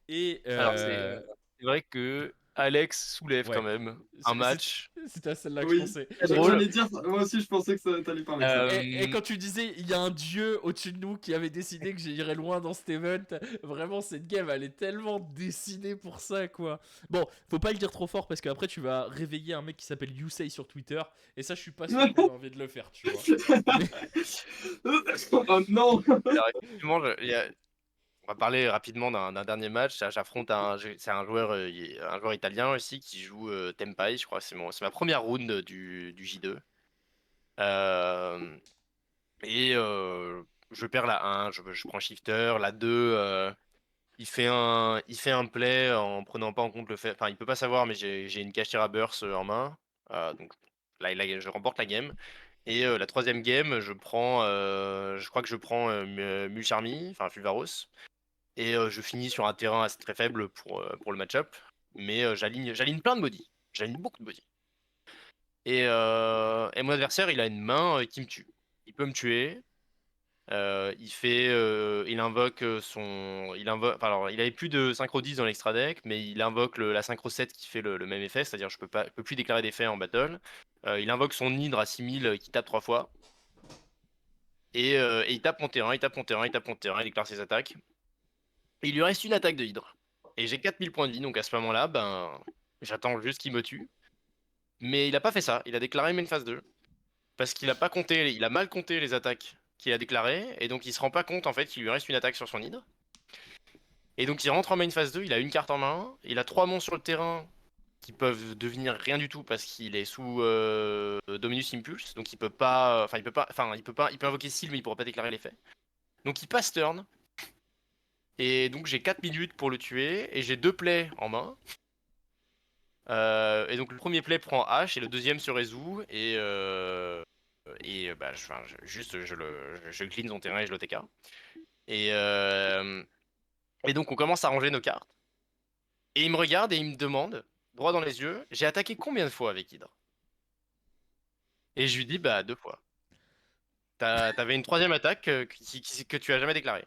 Et Alors, c'est vrai que Alex soulève Ouais. quand même un match. C'était à celle-là que Oui. je pensais. J'allais dire, moi aussi je pensais que t'allais parler de ça. Et quand tu disais il y a un dieu au-dessus de nous qui avait décidé que j'irais loin dans cet event, vraiment cette game elle est tellement dessinée pour ça quoi. Bon, faut pas le dire trop fort parce qu'après tu vas réveiller un mec qui s'appelle Yusei sur Twitter et ça je suis pas sûr que j'ai envie de le faire, tu vois. Oh non. Alors, effectivement, on va parler rapidement d'un dernier match. J'affronte c'est un joueur italien aussi qui joue Tempai, je crois. C'est ma première round du J2. Euh, et je perds la 1, je prends shifter. La 2, il fait un play en prenant pas en compte le fait. Enfin, il peut pas savoir, mais j'ai une Kashira Burst en main. Donc là, je remporte la game. Et la troisième game, je crois que je prends Mulcharmi, enfin Fulvaros. Et je finis sur un terrain assez très faible pour le match-up. Mais j'aligne plein de body. J'aligne beaucoup de body. Et mon adversaire, il a une main qui me tue. Il peut me tuer. Il invoque enfin, alors, il avait plus de synchro 10 dans l'extra deck, mais il invoque la synchro 7 qui fait le même effet, c'est-à-dire je peux plus déclarer d'effet en battle. Il invoque son Hydre à 6000 qui tape 3 fois. Et il tape mon terrain, il tape mon terrain, il tape mon terrain, il déclare ses attaques. Et il lui reste une attaque de Hydre. Et j'ai 4000 points de vie, donc à ce moment-là, ben, j'attends juste qu'il me tue. Mais il a pas fait ça, il a déclaré main phase 2. Parce qu'il a pas compté, il a mal compté les attaques qu'il a déclarées, et donc il se rend pas compte en fait qu'il lui reste une attaque sur son Hydre. Et donc il rentre en main phase 2, il a une carte en main, il a 3 monstres sur le terrain qui peuvent devenir rien du tout parce qu'il est sous Dominus Impulse, donc il peut pas, il peut invoquer Seal mais il pourra pas déclarer l'effet. Donc il passe turn, et donc j'ai 4 minutes pour le tuer, et j'ai 2 plays en main. Et donc le premier play prend H, et le deuxième se résout, bah, je clean son terrain et je le TK. Et donc on commence à ranger nos cartes. Et il me regarde et il me demande, droit dans les yeux, j'ai attaqué combien de fois avec Hydra? Et je lui dis, bah 2 fois. T'avais une troisième attaque que tu as jamais déclarée.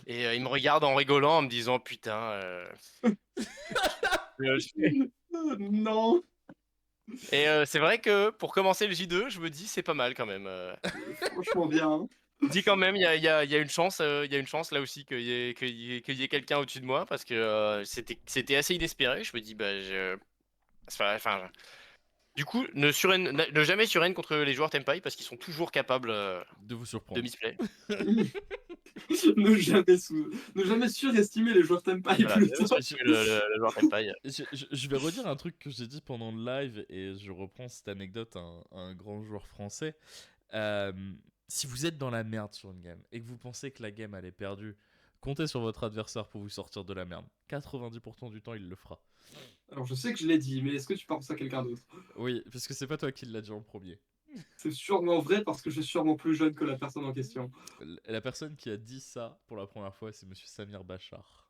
Et il me regarde en rigolant, en me disant, putain. Non. Et c'est vrai que pour commencer le J2, je me dis, c'est pas mal quand même. Franchement bien. Je me dis quand même, il y a une chance, là aussi qu'il y ait quelqu'un au-dessus de moi, parce que c'était assez inespéré. Je me dis, bah, enfin, du coup, ne jamais surrend contre les joueurs Tempai parce qu'ils sont toujours capables De vous de surprendre. misplay. Ne jamais surestimer les joueurs Tempai Voilà, plutôt. le joueur Tempai. Je vais redire un truc que j'ai dit pendant le live et je reprends cette anecdote à un grand joueur français. Si vous êtes dans la merde sur une game et que vous pensez que la game elle est perdue, comptez sur votre adversaire pour vous sortir de la merde. 90% du temps, il le fera. Alors je sais que je l'ai dit, mais est-ce que tu penses à quelqu'un d'autre? Oui, parce que c'est pas toi qui l'as dit en premier. C'est sûrement vrai parce que je suis sûrement plus jeune que la personne en question. La personne qui a dit ça pour la première fois, c'est monsieur Samir Bachar.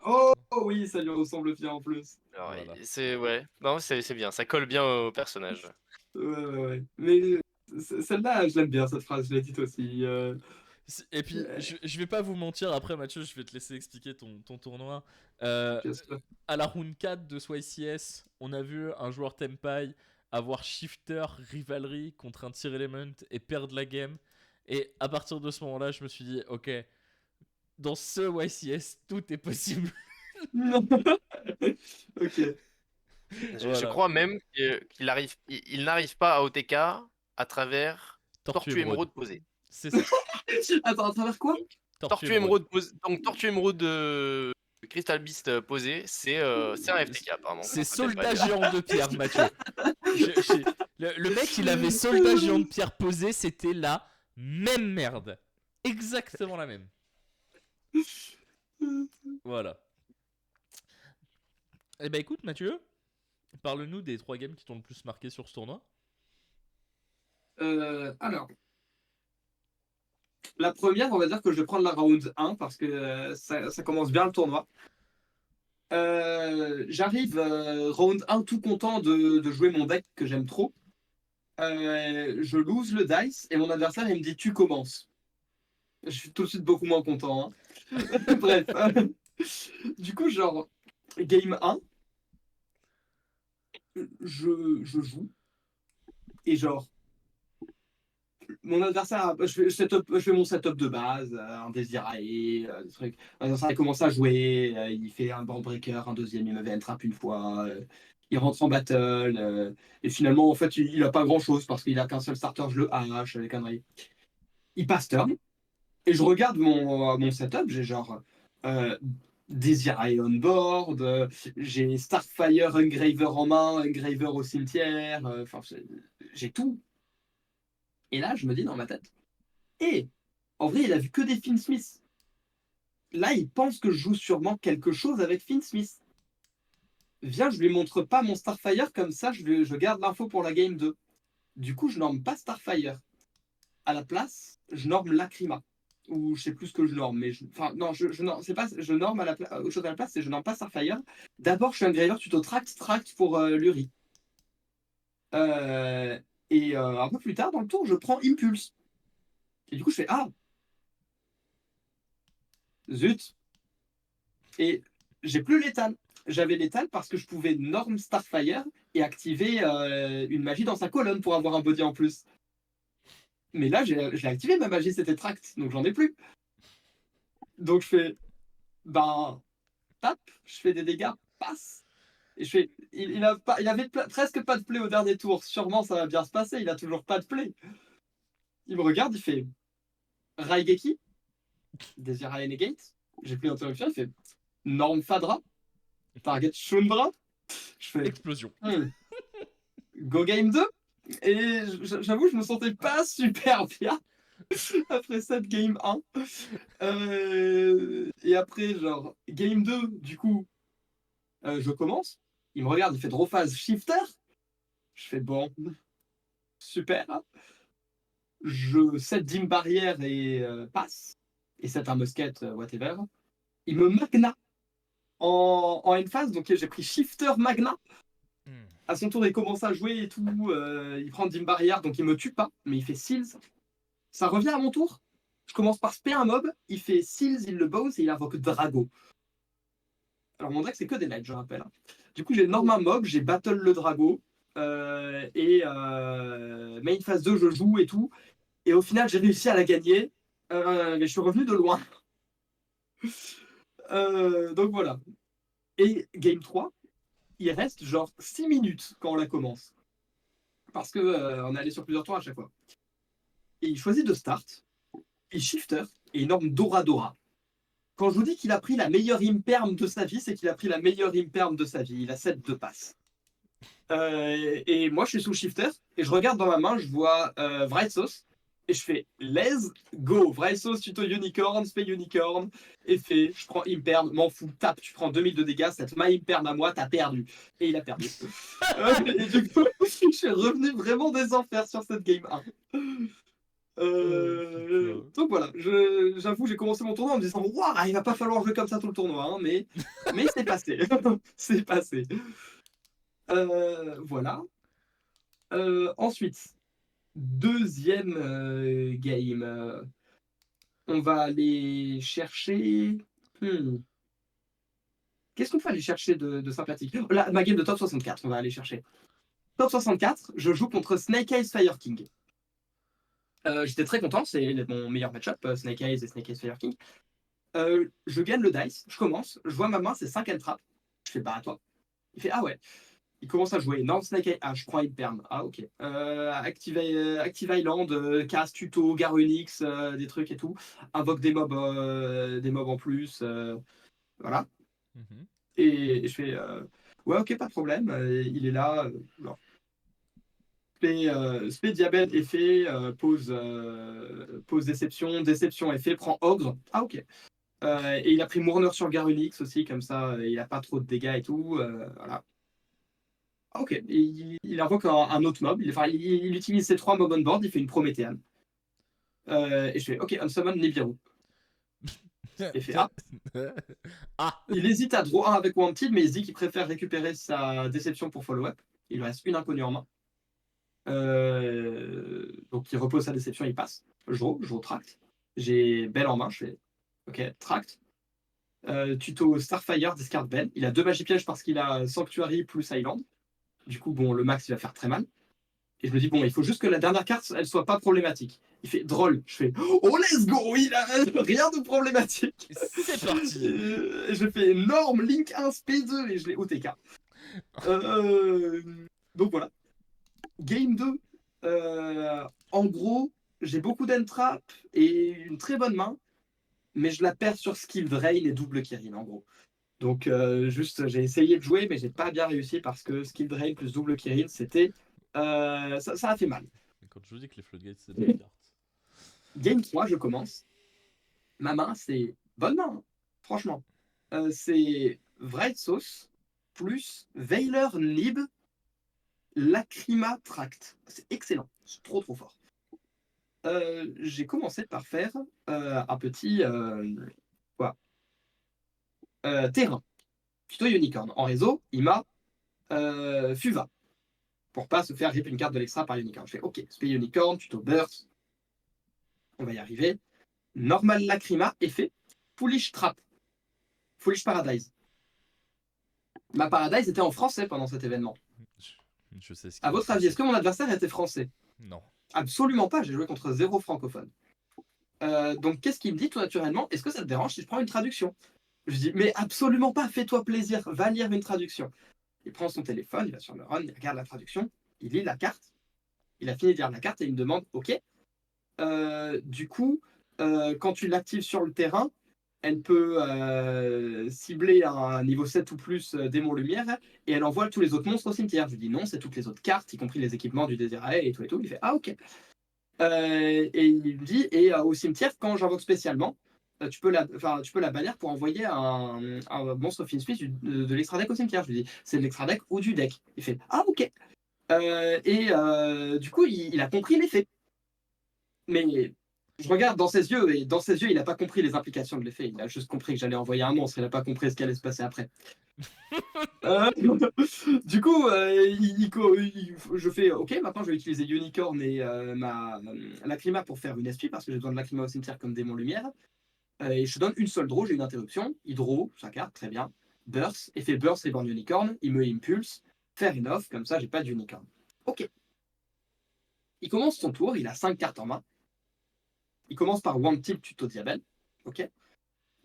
Oh oui, ça lui ressemble bien en plus. Alors, Voilà. ouais, non, c'est bien, ça colle bien au personnage. Ouais. Mais celle-là, je l'aime bien cette phrase, je l'ai dite aussi. Et puis, je vais pas vous mentir, après Mathieu, je vais te laisser expliquer ton tournoi. Bien sûr. À la round 4 de SWICS, on a vu un joueur Tempai avoir Shifter Rivalry contre un Tier Element et perdre la game. Et à partir de ce moment-là, je me suis dit, ok, dans ce YCS, tout est possible. Non. Ok. Je crois même qu'il n'arrive pas à OTK à travers Tortue Émeraude posée. C'est ça. Attends, à travers quoi? Tortue Émeraude posée. Donc Tortue Émeraude de Crystal Beast posée, c'est un FTK apparemment. C'est soldat géant de pierre, Mathieu. Le mec, il avait soldat géant de pierre posé, c'était la même merde. Exactement la même. Voilà. Eh ben écoute, Mathieu, parle-nous des 3 games qui t'ont le plus marqué sur ce tournoi. Alors, la première, on va dire que je vais prendre la round 1 parce que ça commence bien le tournoi. J'arrive round 1 tout content de jouer mon deck que j'aime trop. Je lose le dice et mon adversaire il me dit tu commences. Je suis tout de suite beaucoup moins content. Hein. Bref. Du coup, genre, game 1, je joue. Et genre, mon adversaire, je fais mon setup de base, un Desirae, des trucs. Mon adversaire il commence à jouer, il fait un board breaker, un deuxième, il m'avait trap une fois, il rentre en battle, et finalement, en fait, il a pas grand chose parce qu'il a qu'un seul starter, je le hache, les conneries. Il passe turn, et je regarde mon setup, j'ai genre euh, Desirae on board, j'ai Starfire Engraver en main, Engraver au cimetière, enfin, j'ai tout. Et là, je me dis dans ma tête, et en vrai, il a vu que des Finn Smith. Là, il pense que je joue sûrement quelque chose avec Finn Smith. Viens, je lui montre pas mon Starfire, comme ça, je garde l'info pour la game 2. Du coup, je norme pas Starfire. À la place, je norme Lacrima. Ou je sais plus ce que je norme, mais enfin, non, c'est pas, je norme à la autre chose à la place, c'est je norme pas Starfire. D'abord, je suis un Graver tuto tract pour Luri. Euh, et un peu plus tard dans le tour, je prends Impulse. Et du coup, je fais ah, zut. Et j'ai plus l'étal. J'avais l'étal parce que je pouvais norm Starfire et activer une magie dans sa colonne pour avoir un body en plus. Mais là, je l'ai activé, ma magie, c'était tract, donc j'en ai plus. Donc je fais, ben, tape, je fais des dégâts, passe. Et je fais, il avait presque pas de play au dernier tour. Sûrement, ça va bien se passer. Il a toujours pas de play. Il me regarde, il fait Raigeki, Desirae Negate. J'ai pris l'interruption, il fait Norm Fadra, Target Shundra. Je fais Explosion. Go Game 2. Et j'avoue, je me sentais pas super bien après cette Game 1. Et après, genre, Game 2, du coup, je commence. Il me regarde, il fait Draw Phase Shifter. Je fais bon, super. Je set dim barrière et passe. Et set un musket, whatever. Il me magna en end phase, donc j'ai pris Shifter Magna. À son tour, il commence à jouer et tout. Il prend dim barrière, donc il me tue pas, mais il fait Seals. Ça revient à mon tour. Je commence par spé un mob, il fait Seals, il le bounce et il invoque Drago. Alors mon deck, c'est que des lights, je rappelle. Du coup, j'ai norme un mob, j'ai battle le Drago. Et main phase 2, je joue et tout. Et au final, j'ai réussi à la gagner. Mais je suis revenu de loin. Donc voilà. Et game 3, il reste genre 6 minutes quand on la commence. Parce que on est allé sur plusieurs tours à chaque fois. Et il choisit de start, il shifter et il norme Dora Dora. Quand je vous dis qu'il a pris la meilleure imperm de sa vie, c'est qu'il a pris la meilleure imperm de sa vie. Il a 7 de passe. Et moi, je suis sous shifter et je regarde dans ma main, je vois Bright Sauce et je fais let's go. Bright Sauce, tuto unicorn, spé unicorn, effet, je prends imperm, m'en fous, tape, tu prends 2000 de dégâts, c'est ma imperm à moi, t'as perdu. Et il a perdu. Et du coup, je suis revenu vraiment des enfers sur cette game 1. Donc voilà, j'avoue, j'ai commencé mon tournoi en me disant waouh, il va pas falloir jouer comme ça tout le tournoi, hein, mais c'est passé. C'est passé. Voilà. Ensuite, deuxième game. On va aller chercher. Qu'est-ce qu'on peut aller chercher de sympathique? Ma game de top 64, on va aller chercher. Top 64, je joue contre Snake Eyes Fire King. J'étais très content, c'est mon meilleur match-up, Snake Eyes et Snake Eyes Fire King. Je gagne le dice, je commence, je vois ma main, c'est 5 trap. Je fais bah à toi. Il fait ah ouais. Il commence à jouer. Non, Snake Eye. Ah, je prends Imperm. Ah, ok. Active Island, casse, tuto, Garunix, des trucs et tout. Invoque des mobs en plus. Voilà. Et je fais ouais, ok, pas de problème. Il est là. Spé diabète est fait. Pose déception. Déception est fait. Prend Ogre. Ah, ok. Et il a pris Mourner sur Garunix aussi, comme ça, il a pas trop de dégâts et tout. Voilà. Ok, il invoque un autre mob. Il utilise ses 3 mobs on board, il fait une Prométhéane. Et je fais ok, unsummon Nibiru. Et fait ah. Il hésite à draw 1 avec Wanted, mais il se dit qu'il préfère récupérer sa déception pour follow-up. Il lui reste une inconnue en main. Donc il repose sa déception, il passe. Je draw tract. J'ai Belle en main, je fais ok, tract. Tuto Starfire, discard Belle. Il a 2 magies pièges parce qu'il a Sanctuary plus Island. Du coup, bon, le max, il va faire très mal. Et je me dis, bon, il faut juste que la dernière carte, elle soit pas problématique. Il fait drôle. Je fais, oh, let's go, il a rien de problématique. C'est parti. Et je fais énorme Link 1 P2 et je l'ai OTK. Donc voilà. Game 2. En gros, j'ai beaucoup d'entrap et une très bonne main. mais je la perds sur skill drain et double Kirin en gros. Donc juste j'ai essayé de jouer mais j'ai pas bien réussi parce que skill drain plus double Kirin c'était ça a fait mal. Quand je vous dis que les floodgates c'est des cartes. Game 3 je commence. Ma main c'est bonne main hein, franchement. C'est Wright Sauce plus Veiler Nib Lacrima Tract. C'est excellent, c'est trop fort. J'ai commencé par faire un petit terrain. Tuto Unicorn. En réseau, il m'a Fuva. Pour pas se faire rip une carte de l'extra par Unicorn. Je fais ok, Spé Unicorn, tuto Burst. On va y arriver. Normal Lacrima, effet. Foolish Trap. Foolish Paradise. Ma Paradise était en français pendant cet événement. Je sais ce À votre avis, est-ce que mon adversaire était français? Non. Absolument pas, j'ai joué contre 0 francophone. Donc qu'est-ce qu'il me dit tout naturellement? Est-ce que ça te dérange si je prends une traduction? Je dis mais absolument pas, fais-toi plaisir, va lire une traduction. Il prend son téléphone, il va sur le run, il regarde la traduction, il lit la carte, il a fini de lire la carte et il me demande ok, du coup, quand tu l'actives sur le terrain, elle peut cibler un niveau 7 ou plus démon lumière et elle envoie tous les autres monstres au cimetière. Je lui dis non, c'est toutes les autres cartes, y compris les équipements du Désirae et tout et tout. Il fait ah ok. Et il me dit et au cimetière, quand j'invoque spécialement, tu peux la bannir pour envoyer un monstre fin speech de l'extra deck au cimetière. Je lui dis c'est de l'extra deck ou du deck. Il fait ah ok. Du coup, il a compris l'effet. Mais je regarde dans ses yeux, et dans ses yeux, il n'a pas compris les implications de l'effet. Il a juste compris que j'allais envoyer un monstre, il n'a pas compris ce qui allait se passer après. Du coup, je fais ok, maintenant je vais utiliser Unicorn et ma Lacrima pour faire une SP parce que j'ai besoin de Lacrima au cimetière comme démon lumière. Et je donne une seule draw, j'ai une interruption. Il draw sa carte, très bien. Burst, effet Burst, Reborn Unicorn. Il me impulse. Fair enough, comme ça j'ai pas d'Unicorn. Ok. Il commence son tour, il a 5 cartes en main. Il commence par One Tip tuto Diabel. Ok.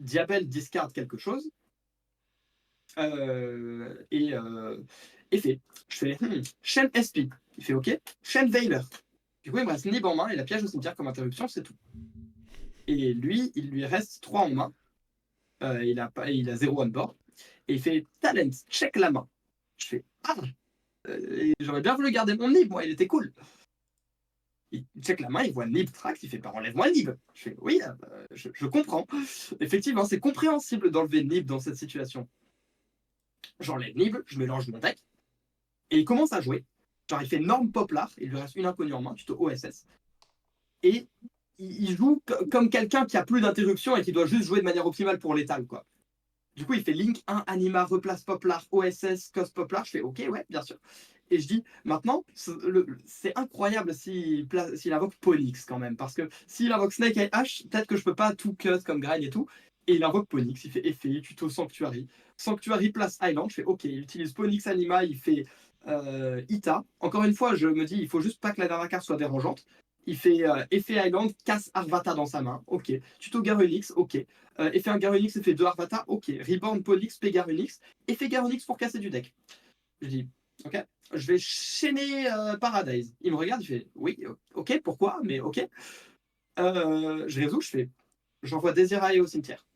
Diabel discard quelque chose. Et fait. Je fais Shen SP. Il fait ok. Shen Veiler. Du coup, il me reste Nib en main et la piège au cimetière comme interruption, c'est tout. Et lui, il lui reste 3 en main. Il a 0 on board. Et il fait Talent, check la main. Je fais ah. J'aurais bien voulu garder mon Nib, moi, il était cool. Il check la main, il voit Nib Tract, il fait bah, enlève-moi Nib. Je fais oui, je comprends. Effectivement, c'est compréhensible d'enlever Nib dans cette situation. J'enlève Nib, je mélange mon deck, et il commence à jouer. Genre, il fait Norm Poplar, il lui reste une inconnue en main, tuto OSS. Et il joue comme quelqu'un qui a plus d'interruption et qui doit juste jouer de manière optimale pour l'étal, quoi. Du coup, il fait Link 1, Anima, replace Poplar, OSS, Cost Poplar. Je fais OK, ouais, bien sûr. Et je dis, maintenant, c'est incroyable s'il invoque Ponix quand même. Parce que s'il invoque Snake et H, peut-être que je peux pas tout cut comme grind et tout. Et il invoque Ponix, il fait effet, tuto Sanctuary. Sanctuary place Island. Je fais OK, il utilise Ponix Anima, il fait Ita. Encore une fois, je me dis, il faut juste pas que la dernière carte soit dérangeante. Il fait effet Island, casse Arvata dans sa main. OK. Tuto Garunix, OK. Effet un Garunix, effet 2 Arvata, OK. Reborn, Ponix, P Garunix. Effet Garunix pour casser du deck. Je dis, OK. Je vais chaîner Paradise. Il me regarde, il fait, oui, OK, pourquoi? Mais OK. Je résous, je fais, j'envoie Désirae au cimetière.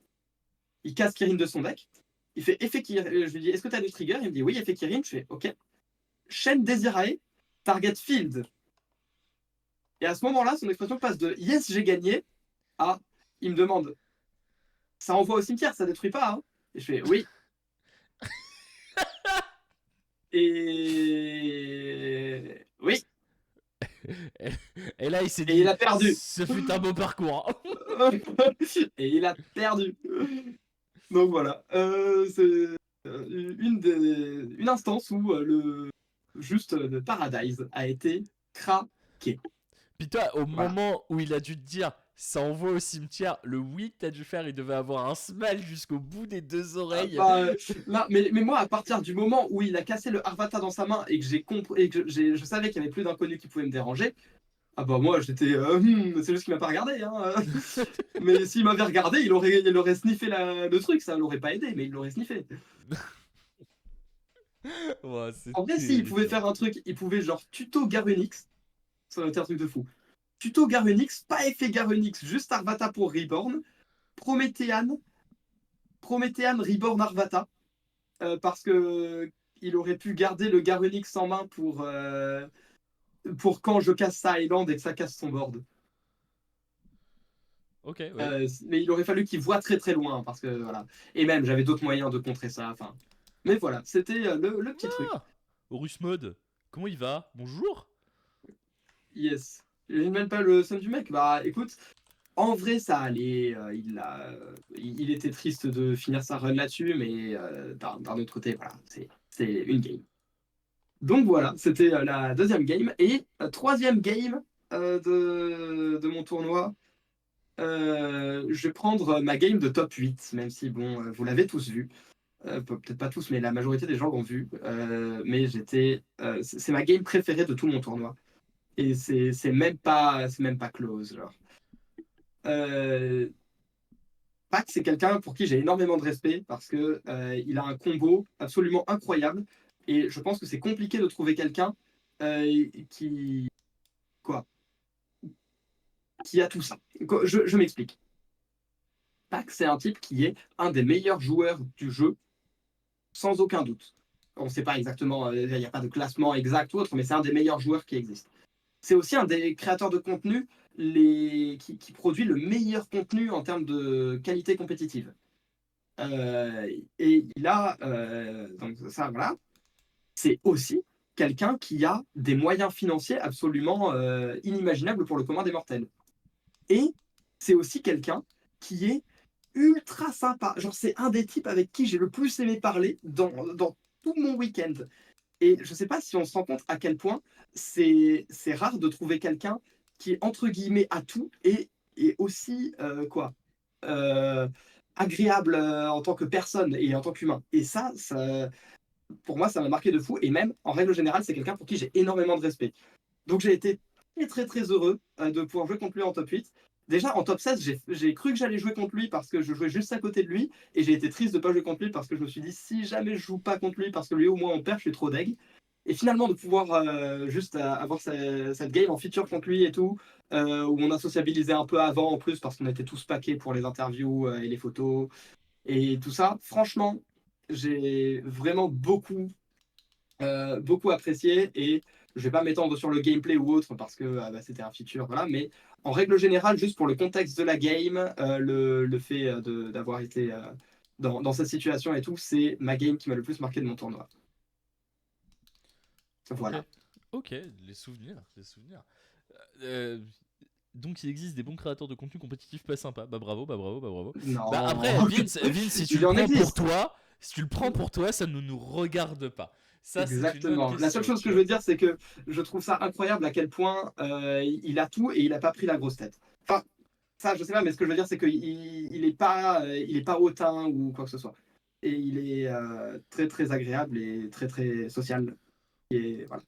Il casse Kirin de son deck. Il fait effet Kirin. Je lui dis, est-ce que tu as du trigger? Il me dit, oui, effet Kirin. Je fais, OK. Chaîne Désirae, target field. Et à ce moment-là, son expression passe de yes, j'ai gagné à il me demande ça envoie au cimetière, ça détruit pas. Hein et je fais oui. Et oui. Et là, il s'est dit et il a perdu. Ce fut un beau parcours. Et il a perdu. Donc voilà. C'est une instance où le Paradise a été craqué. Puis toi, au moment où il a dû te dire ça envoie au cimetière, le oui que t'as dû faire, il devait avoir un smile jusqu'au bout des 2 oreilles. Là, mais moi, à partir du moment où il a cassé le Arvata dans sa main et que j'ai compris et que je savais qu'il n'y avait plus d'inconnus qui pouvaient me déranger, ah bah moi j'étais c'est juste qu'il m'a pas regardé. Hein. Mais s'il m'avait regardé, il aurait sniffé le truc, ça l'aurait pas aidé, mais il l'aurait sniffé. Ouais, En vrai, si il pouvait faire un truc, il pouvait genre tuto Garunix, ça aurait été un truc de fou. Tuto Garunix, pas effet Garunix, juste Arvata pour Reborn. Promethean Reborn Arvata, parce que il aurait pu garder le Garunix en main pour quand je casse sa Island et que ça casse son board. Ok, ouais. Mais il aurait fallu qu'il voit très très loin, parce que voilà. Et même, j'avais d'autres moyens de contrer ça. Enfin, mais voilà, c'était le petit truc. Ah, Horus Mode, comment il va? Bonjour. Yes. J'ai même pas le son du mec. Bah écoute, en vrai, ça allait. Il était triste de finir sa run là-dessus, mais d'un autre côté, voilà, c'est une game. Donc voilà, c'était la deuxième game. Et troisième game de mon tournoi, je vais prendre ma game de top 8, même si, bon, vous l'avez tous vu. Peut-être pas tous, mais la majorité des gens l'ont vu. Mais c'est ma game préférée de tout mon tournoi. Et c'est même pas close, genre. Euh, Pac, c'est quelqu'un pour qui j'ai énormément de respect parce que il a un combo absolument incroyable et je pense que c'est compliqué de trouver quelqu'un qui quoi qui a tout ça. Je m'explique. Pac, c'est un type qui est un des meilleurs joueurs du jeu sans aucun doute. On ne sait pas exactement, il n'y a pas de classement exact ou autre, mais c'est un des meilleurs joueurs qui existent. C'est aussi un des créateurs de contenu qui produit le meilleur contenu en termes de qualité compétitive. Et il a, donc ça, voilà, c'est aussi quelqu'un qui a des moyens financiers absolument inimaginables pour le commun des mortels. Et c'est aussi quelqu'un qui est ultra sympa. Genre, c'est un des types avec qui j'ai le plus aimé parler dans tout mon week-end. Et je ne sais pas si on se rend compte à quel point c'est rare de trouver quelqu'un qui est entre guillemets à tout et aussi euh, agréable en tant que personne et en tant qu'humain. Et ça, pour moi, ça m'a marqué de fou. Et même, en règle générale, c'est quelqu'un pour qui j'ai énormément de respect. Donc j'ai été très très très heureux de pouvoir jouer contre lui en top 8. Déjà en top 16, j'ai cru que j'allais jouer contre lui parce que je jouais juste à côté de lui. Et j'ai été triste de ne pas jouer contre lui parce que je me suis dit, si jamais je joue pas contre lui, parce que lui au moins on perd, je suis trop deg. Et finalement de pouvoir juste avoir cette game en feature contre lui et tout, où on a sociabilisé un peu avant en plus parce qu'on était tous paqués pour les interviews et les photos et tout ça, franchement, j'ai vraiment beaucoup apprécié et je vais pas m'étendre sur le gameplay ou autre parce que bah, c'était un feature, voilà, mais en règle générale, juste pour le contexte de la game, le fait d'avoir été dans cette situation et tout, c'est ma game qui m'a le plus marqué de mon tournoi. Ok, Voilà. ok, les souvenirs, les souvenirs. Euh, donc il existe des bons créateurs de contenu compétitif pas sympas. Bah bravo, bah bravo, bah bravo. Non. Bah après, Vince, si tu Il le en prends pour existe. toi, si tu le prends pour toi, ça ne nous regarde pas. Ça, c'est une autre Exactement. La seule question, chose tu que je vois. veux dire, c'est que je trouve ça incroyable à quel point il a tout et il n'a pas pris la grosse tête. Enfin, ça, je sais pas, mais ce que je veux dire, c'est qu'il il est pas hautain ou quoi que ce soit. Et il est très très agréable et très très social. Et voilà.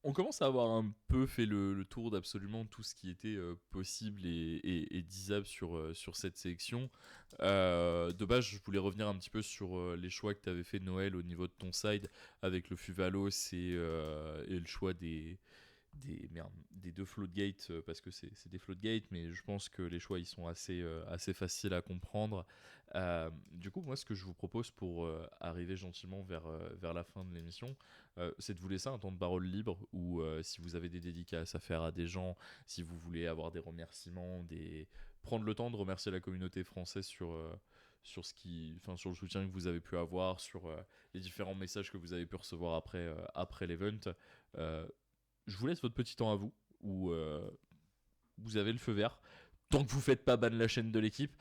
On commence à avoir un peu fait le tour d'absolument tout ce qui était possible et disable sur cette sélection. De base, je voulais revenir un petit peu sur les choix que tu avais fait, Noël, au niveau de ton side, avec le Fuvalos et le choix des deux floatgates, parce que c'est des floatgates, mais je pense que les choix ils sont assez faciles à comprendre. Du coup, moi, ce que je vous propose pour arriver gentiment vers la fin de l'émission, c'est de vous laisser un temps de parole libre où si vous avez des dédicaces à faire à des gens, si vous voulez avoir des remerciements, prendre le temps de remercier la communauté française sur sur le soutien que vous avez pu avoir, sur les différents messages que vous avez pu recevoir après l'event. Je vous laisse votre petit temps à vous où vous avez le feu vert. Tant que vous faites pas ban la chaîne de l'équipe,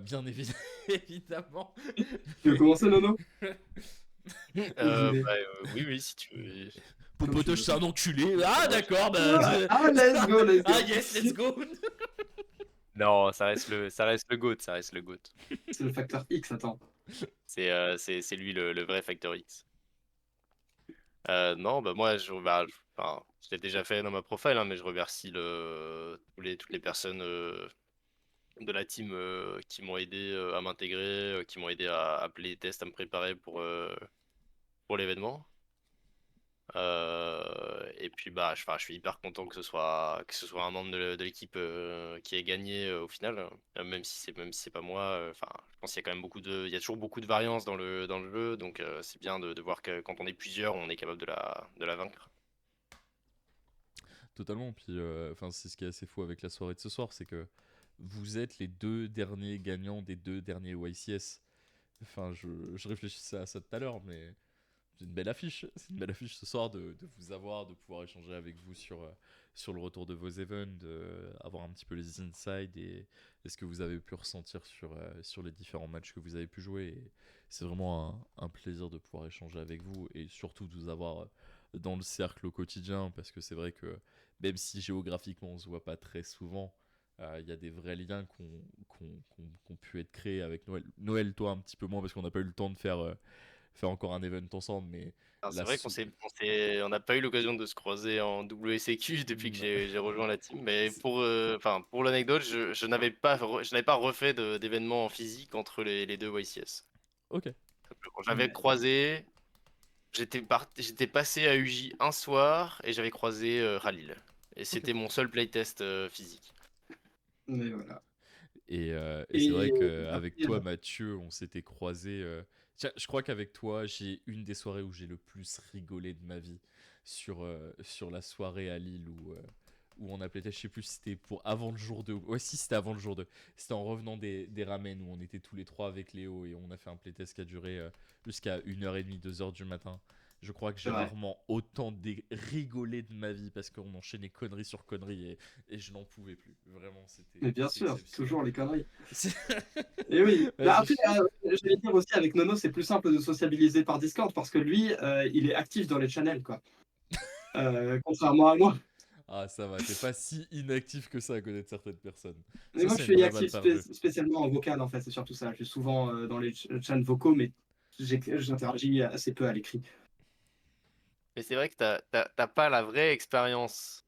bien évidemment. Tu veux commencer, Nono? Ou j'y Bah, vais. oui, oui, si tu veux. Comme tu Popotoche, veux. c'est un enculé. Ah, d'accord, bah. Ah, let's go, let's go. Ah, yes, let's go. Non, ça reste le GOAT, ça reste le GOAT. C'est le facteur X, attends. C'est lui le vrai Factor X. Non, bah moi, enfin, je l'ai déjà fait dans ma profile, hein, mais je remercie toutes les personnes de la team qui m'ont aidé à m'intégrer, qui m'ont aidé à appeler les tests, à me préparer pour l'événement. Et puis bah, je suis hyper content que ce soit un membre de l'équipe qui ait gagné au final, même si c'est pas moi. Enfin, je pense qu'il y a quand même il y a toujours beaucoup de variance dans le jeu, donc c'est bien de voir que quand on est plusieurs, on est capable de la vaincre. Totalement. Puis, enfin, c'est ce qui est assez fou avec la soirée de ce soir, c'est que vous êtes les deux derniers gagnants des deux derniers YCS. Enfin, je réfléchissais à ça tout à l'heure, mais c'est une belle affiche. C'est une belle affiche ce soir de vous avoir, de pouvoir échanger avec vous sur le retour de vos events, avoir un petit peu les insides et ce que vous avez pu ressentir sur les différents matchs que vous avez pu jouer. Et c'est vraiment un plaisir de pouvoir échanger avec vous et surtout de vous avoir dans le cercle au quotidien parce que c'est vrai que même si géographiquement on se voit pas très souvent, il y a des vrais liens qui ont pu être créés avec Noël. Noël, toi un petit peu moins parce qu'on n'a pas eu le temps de faire encore un event ensemble, mais Alors, c'est la vrai on n'a pas eu l'occasion de se croiser en WSQ depuis que j'ai rejoint la team. Mais pour l'anecdote, je n'avais pas refait d'événement en physique entre les deux YCS. Ok. J'avais croisé, j'étais passé à UJ un soir et j'avais croisé Khalil. Et c'était mon seul playtest physique. Mais voilà. Et c'est vrai Et qu'avec après, toi, Mathieu, on s'était croisés. Tiens, je crois qu'avec toi, j'ai une des soirées où j'ai le plus rigolé de ma vie sur la soirée à Lille où on a playtest. Je sais plus si c'était pour avant le jour 2. Ouais, si, c'était avant le jour 2. C'était en revenant des ramen où on était tous les trois avec Léo et on a fait un playtest qui a duré jusqu'à 1h30, 2h du matin. Je crois que c'est j'ai vrai. rarement autant rigolé de ma vie parce qu'on enchaînait conneries sur conneries et je n'en pouvais plus. Vraiment, Mais bien c'était sûr, exceptionnel. toujours les conneries. C'est- Et oui. Ouais, Bah, après, j'allais dire aussi avec Nono, c'est plus simple de sociabiliser par Discord parce que lui, il est actif dans les channels, quoi. Contrairement à moi. Ah, ça va, t'es pas si inactif que ça à connaître certaines personnes. Mais Ça, moi, je c'est une suis vraie balle actif perdue. spécialement en vocal, en fait, c'est surtout ça. Je suis souvent dans les channels vocaux, mais j'interagis assez peu à l'écrit. Mais c'est vrai que t'as pas la vraie expérience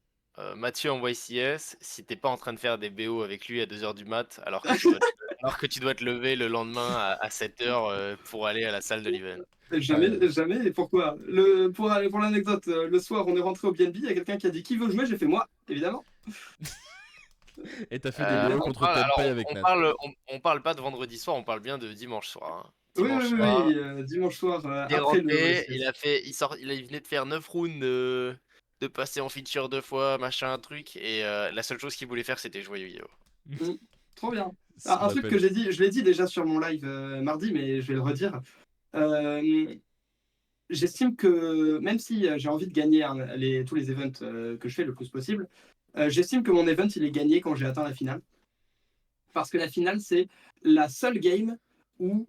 Mathieu en YCS si t'es pas en train de faire des BO avec lui à 2h du mat alors que tu dois te lever le lendemain à 7h pour aller à la salle de l'event. Ouais. Jamais, jamais. Et pourquoi? Pour l'anecdote, le soir, on est rentré au BNB, il y a quelqu'un qui a dit qui veut jouer, j'ai fait moi, évidemment. Et t'as fait des BO contre Tenpai avec Nat. On parle pas de vendredi soir, on parle bien de dimanche soir, hein. Oui, oui, Dimanche oui, soir, oui, dimanche soir, il est après le rentré, OSS. il venait de faire 9 rounds de passer en feature 2 fois, machin, un truc, et la seule chose qu'il voulait faire c'était jouer Yu-Gi-Oh! Mm, trop bien. Ça Ah, un truc que m'appelle. j'ai dit, je l'ai dit déjà sur mon live mardi, mais je vais le redire. Euh, J'estime que même si j'ai envie de gagner tous les events que je fais le plus possible, j'estime que mon event il est gagné quand j'ai atteint la finale. Parce que la finale, c'est la seule game où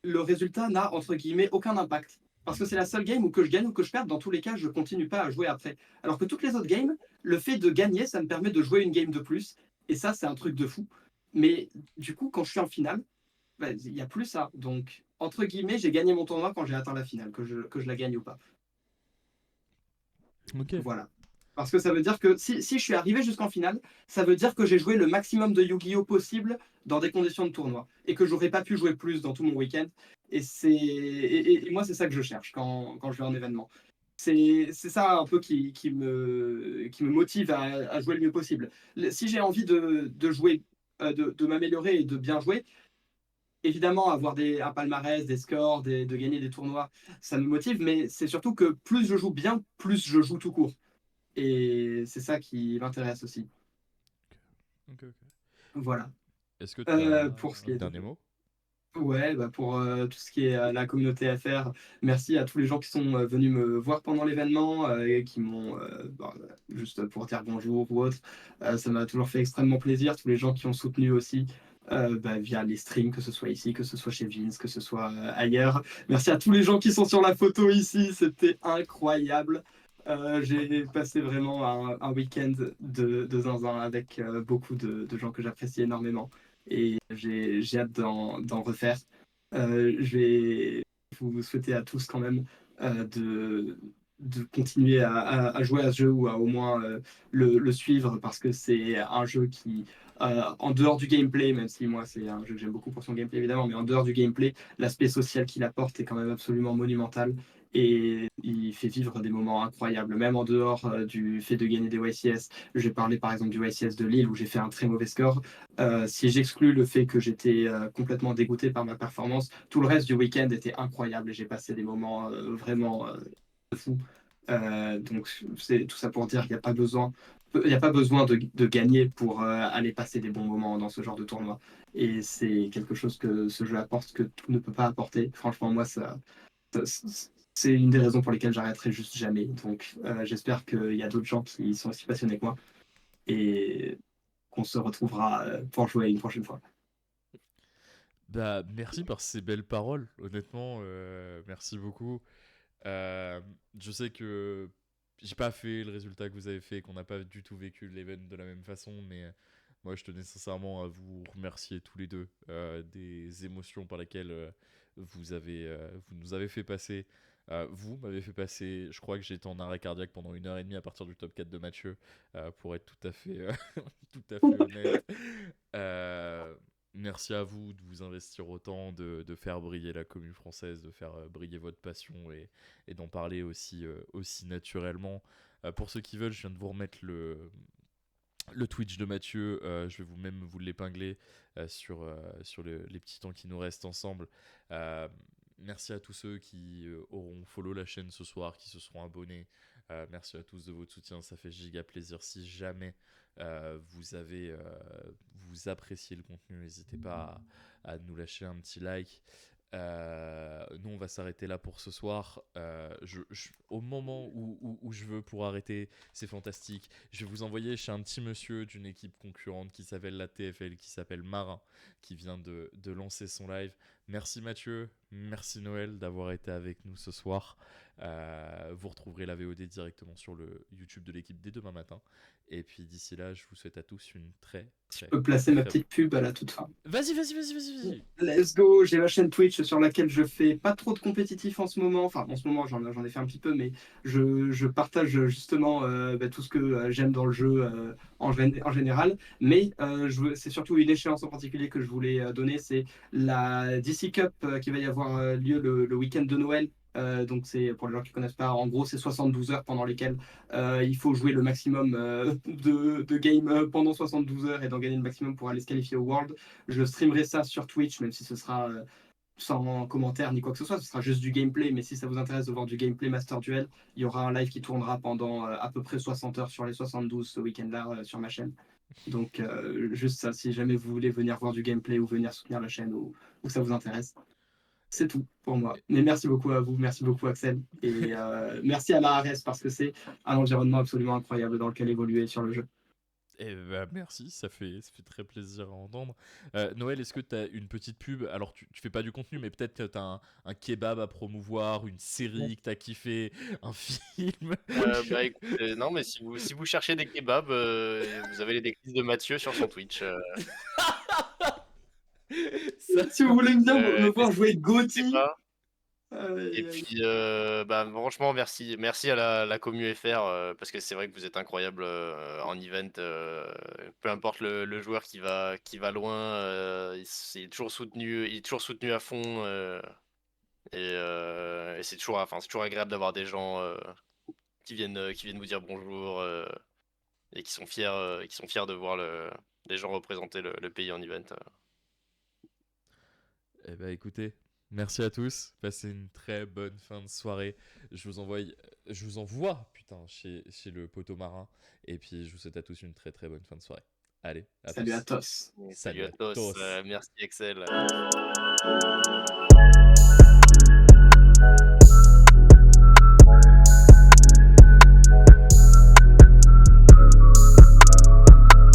le résultat n'a entre guillemets aucun impact. Parce que c'est la seule game où que je gagne ou que je perde, dans tous les cas, je continue pas à jouer après. Alors que toutes les autres games, le fait de gagner, ça me permet de jouer une game de plus. Et ça, c'est un truc de fou. Mais du coup, quand je suis en finale, bah, il n'y a plus ça. Donc, entre guillemets, j'ai gagné mon tournoi quand j'ai atteint la finale, que je la gagne ou pas. Ok. Voilà. Parce que ça veut dire que si je suis arrivé jusqu'en finale, ça veut dire que j'ai joué le maximum de Yu-Gi-Oh possible dans des conditions de tournoi. Et que j'aurais pas pu jouer plus dans tout mon week-end. Et moi, c'est ça que je cherche quand je vais en événement. C'est ça un peu qui me motive à jouer le mieux possible. Si j'ai envie de jouer, de m'améliorer et de bien jouer, évidemment, avoir un palmarès, des scores, de gagner des tournois, ça me motive. Mais c'est surtout que plus je joue bien, plus je joue tout court. Et c'est ça qui m'intéresse aussi. Ok, ok. Voilà. Est-ce que t'as Pour ce qui un est dernier mot? ouais, bah pour tout ce qui est la communauté FR, merci à tous les gens qui sont venus me voir pendant l'événement et qui m'ont, juste pour dire bonjour ou autre, ça m'a toujours fait extrêmement plaisir. Tous les gens qui ont soutenu aussi via les streams, que ce soit ici, que ce soit chez Vince, que ce soit ailleurs. Merci à tous les gens qui sont sur la photo ici, c'était incroyable. J'ai passé vraiment un week-end de zinzin avec beaucoup de gens que j'apprécie énormément et j'ai hâte d'en refaire. Je vais vous souhaiter à tous quand même de continuer à jouer à ce jeu ou à au moins le suivre parce que c'est un jeu qui, en dehors du gameplay, même si moi c'est un jeu que j'aime beaucoup pour son gameplay évidemment, mais en dehors du gameplay, l'aspect social qu'il apporte est quand même absolument monumental et il fait vivre des moments incroyables, même en dehors du fait de gagner des YCS. J'ai parlé par exemple du YCS de Lille où j'ai fait un très mauvais score. Si j'exclus le fait que j'étais complètement dégoûté par ma performance, tout le reste du week-end était incroyable et j'ai passé des moments vraiment fous. Donc c'est tout ça pour dire qu'il n'y a pas besoin, il n'y a pas besoin de gagner pour aller passer des bons moments dans ce genre de tournoi. Et c'est quelque chose que ce jeu apporte que tout ne peut pas apporter. Franchement, moi, c'est une des raisons pour lesquelles j'arrêterai juste jamais. Donc j'espère qu'il y a d'autres gens qui sont aussi passionnés que moi et qu'on se retrouvera pour jouer une prochaine fois. Bah, merci pour ces belles paroles, honnêtement, merci beaucoup. Euh, je sais que j'ai pas fait le résultat que vous avez fait, qu'on n'a pas du tout vécu l'event de la même façon, mais moi je tenais sincèrement à vous remercier tous les deux des émotions par lesquelles vous nous avez fait passer. Vous m'avez fait passer, je crois que j'étais en arrêt cardiaque pendant 1h30 à partir du top 4 de Mathieu, pour être tout à fait, tout à fait honnête. Euh, Merci à vous de vous investir autant, de faire briller la commune française, de faire briller votre passion et d'en parler aussi, aussi naturellement. Pour ceux qui veulent, je viens de vous remettre le Twitch de Mathieu. Je vais même vous l'épingler sur les petits temps qui nous restent ensemble. Euh, Merci à tous ceux qui auront follow la chaîne ce soir, qui se seront abonnés. Merci à tous de votre soutien, ça fait giga plaisir. Si jamais vous appréciez le contenu, n'hésitez pas à nous lâcher un petit like. Nous, on va s'arrêter là pour ce soir. Au moment où je veux pour arrêter, c'est fantastique. Je vais vous envoyer chez un petit monsieur d'une équipe concurrente qui s'appelle la TFL, qui s'appelle Marin, qui vient de lancer son live. Merci Mathieu, merci Noël d'avoir été avec nous ce soir. Vous retrouverez la VOD directement sur le YouTube de l'équipe dès demain matin. Et puis d'ici là, je vous souhaite à tous une très Je peux placer ma petite pub à la toute fin. Vas-y. Let's go, j'ai ma chaîne Twitch sur laquelle je fais pas trop de compétitif en ce moment. Enfin, en ce moment, j'en ai fait un petit peu, mais je partage justement tout ce que j'aime dans le jeu en général. Mais c'est surtout une échéance en particulier que je voulais donner, c'est la DC Cup qui va y avoir lieu le week-end de Noël. Donc c'est pour les gens qui ne connaissent pas, en gros c'est 72 heures pendant lesquelles il faut jouer le maximum de games pendant 72 heures et d'en gagner le maximum pour aller se qualifier au World. Je streamerai ça sur Twitch, même si ce sera sans commentaire ni quoi que ce soit, ce sera juste du gameplay. Mais si ça vous intéresse de voir du gameplay Master Duel, il y aura un live qui tournera pendant à peu près 60 heures sur les 72 ce week-end-là sur ma chaîne. Donc juste ça, si jamais vous voulez venir voir du gameplay ou venir soutenir la chaîne ou que ça vous intéresse. C'est tout pour moi. Mais merci beaucoup à vous, merci beaucoup Axel. Et merci à la Ares parce que c'est un environnement absolument incroyable dans lequel évoluer sur le jeu. Eh ben, merci, ça fait très plaisir à entendre. Noël, est-ce que tu as une petite pub? Alors, tu fais pas du contenu, mais peut-être que tu as un kebab à promouvoir, une série que tu as kiffé, un film. Bah écoute, non, mais si vous cherchez des kebabs, vous avez les déclises de Mathieu sur son Twitch. Ça, si vous voulez bien me voir jouer n'hésitez Gotti. pas. Et puis, bah, franchement, merci à la commu FR parce que c'est vrai que vous êtes incroyable en event. Peu importe le joueur qui va loin, il est toujours soutenu à fond. Et c'est toujours agréable d'avoir des gens qui viennent vous dire bonjour et qui sont fiers de voir des gens représenter le pays en event. Eh ben, écoutez, merci à tous. Passez une très bonne fin de soirée. Je vous envoie, putain, chez le poteau marin. Et puis, je vous souhaite à tous une très très bonne fin de soirée. Allez, à Salut tous. à tous. Salut à tous. Merci Axel.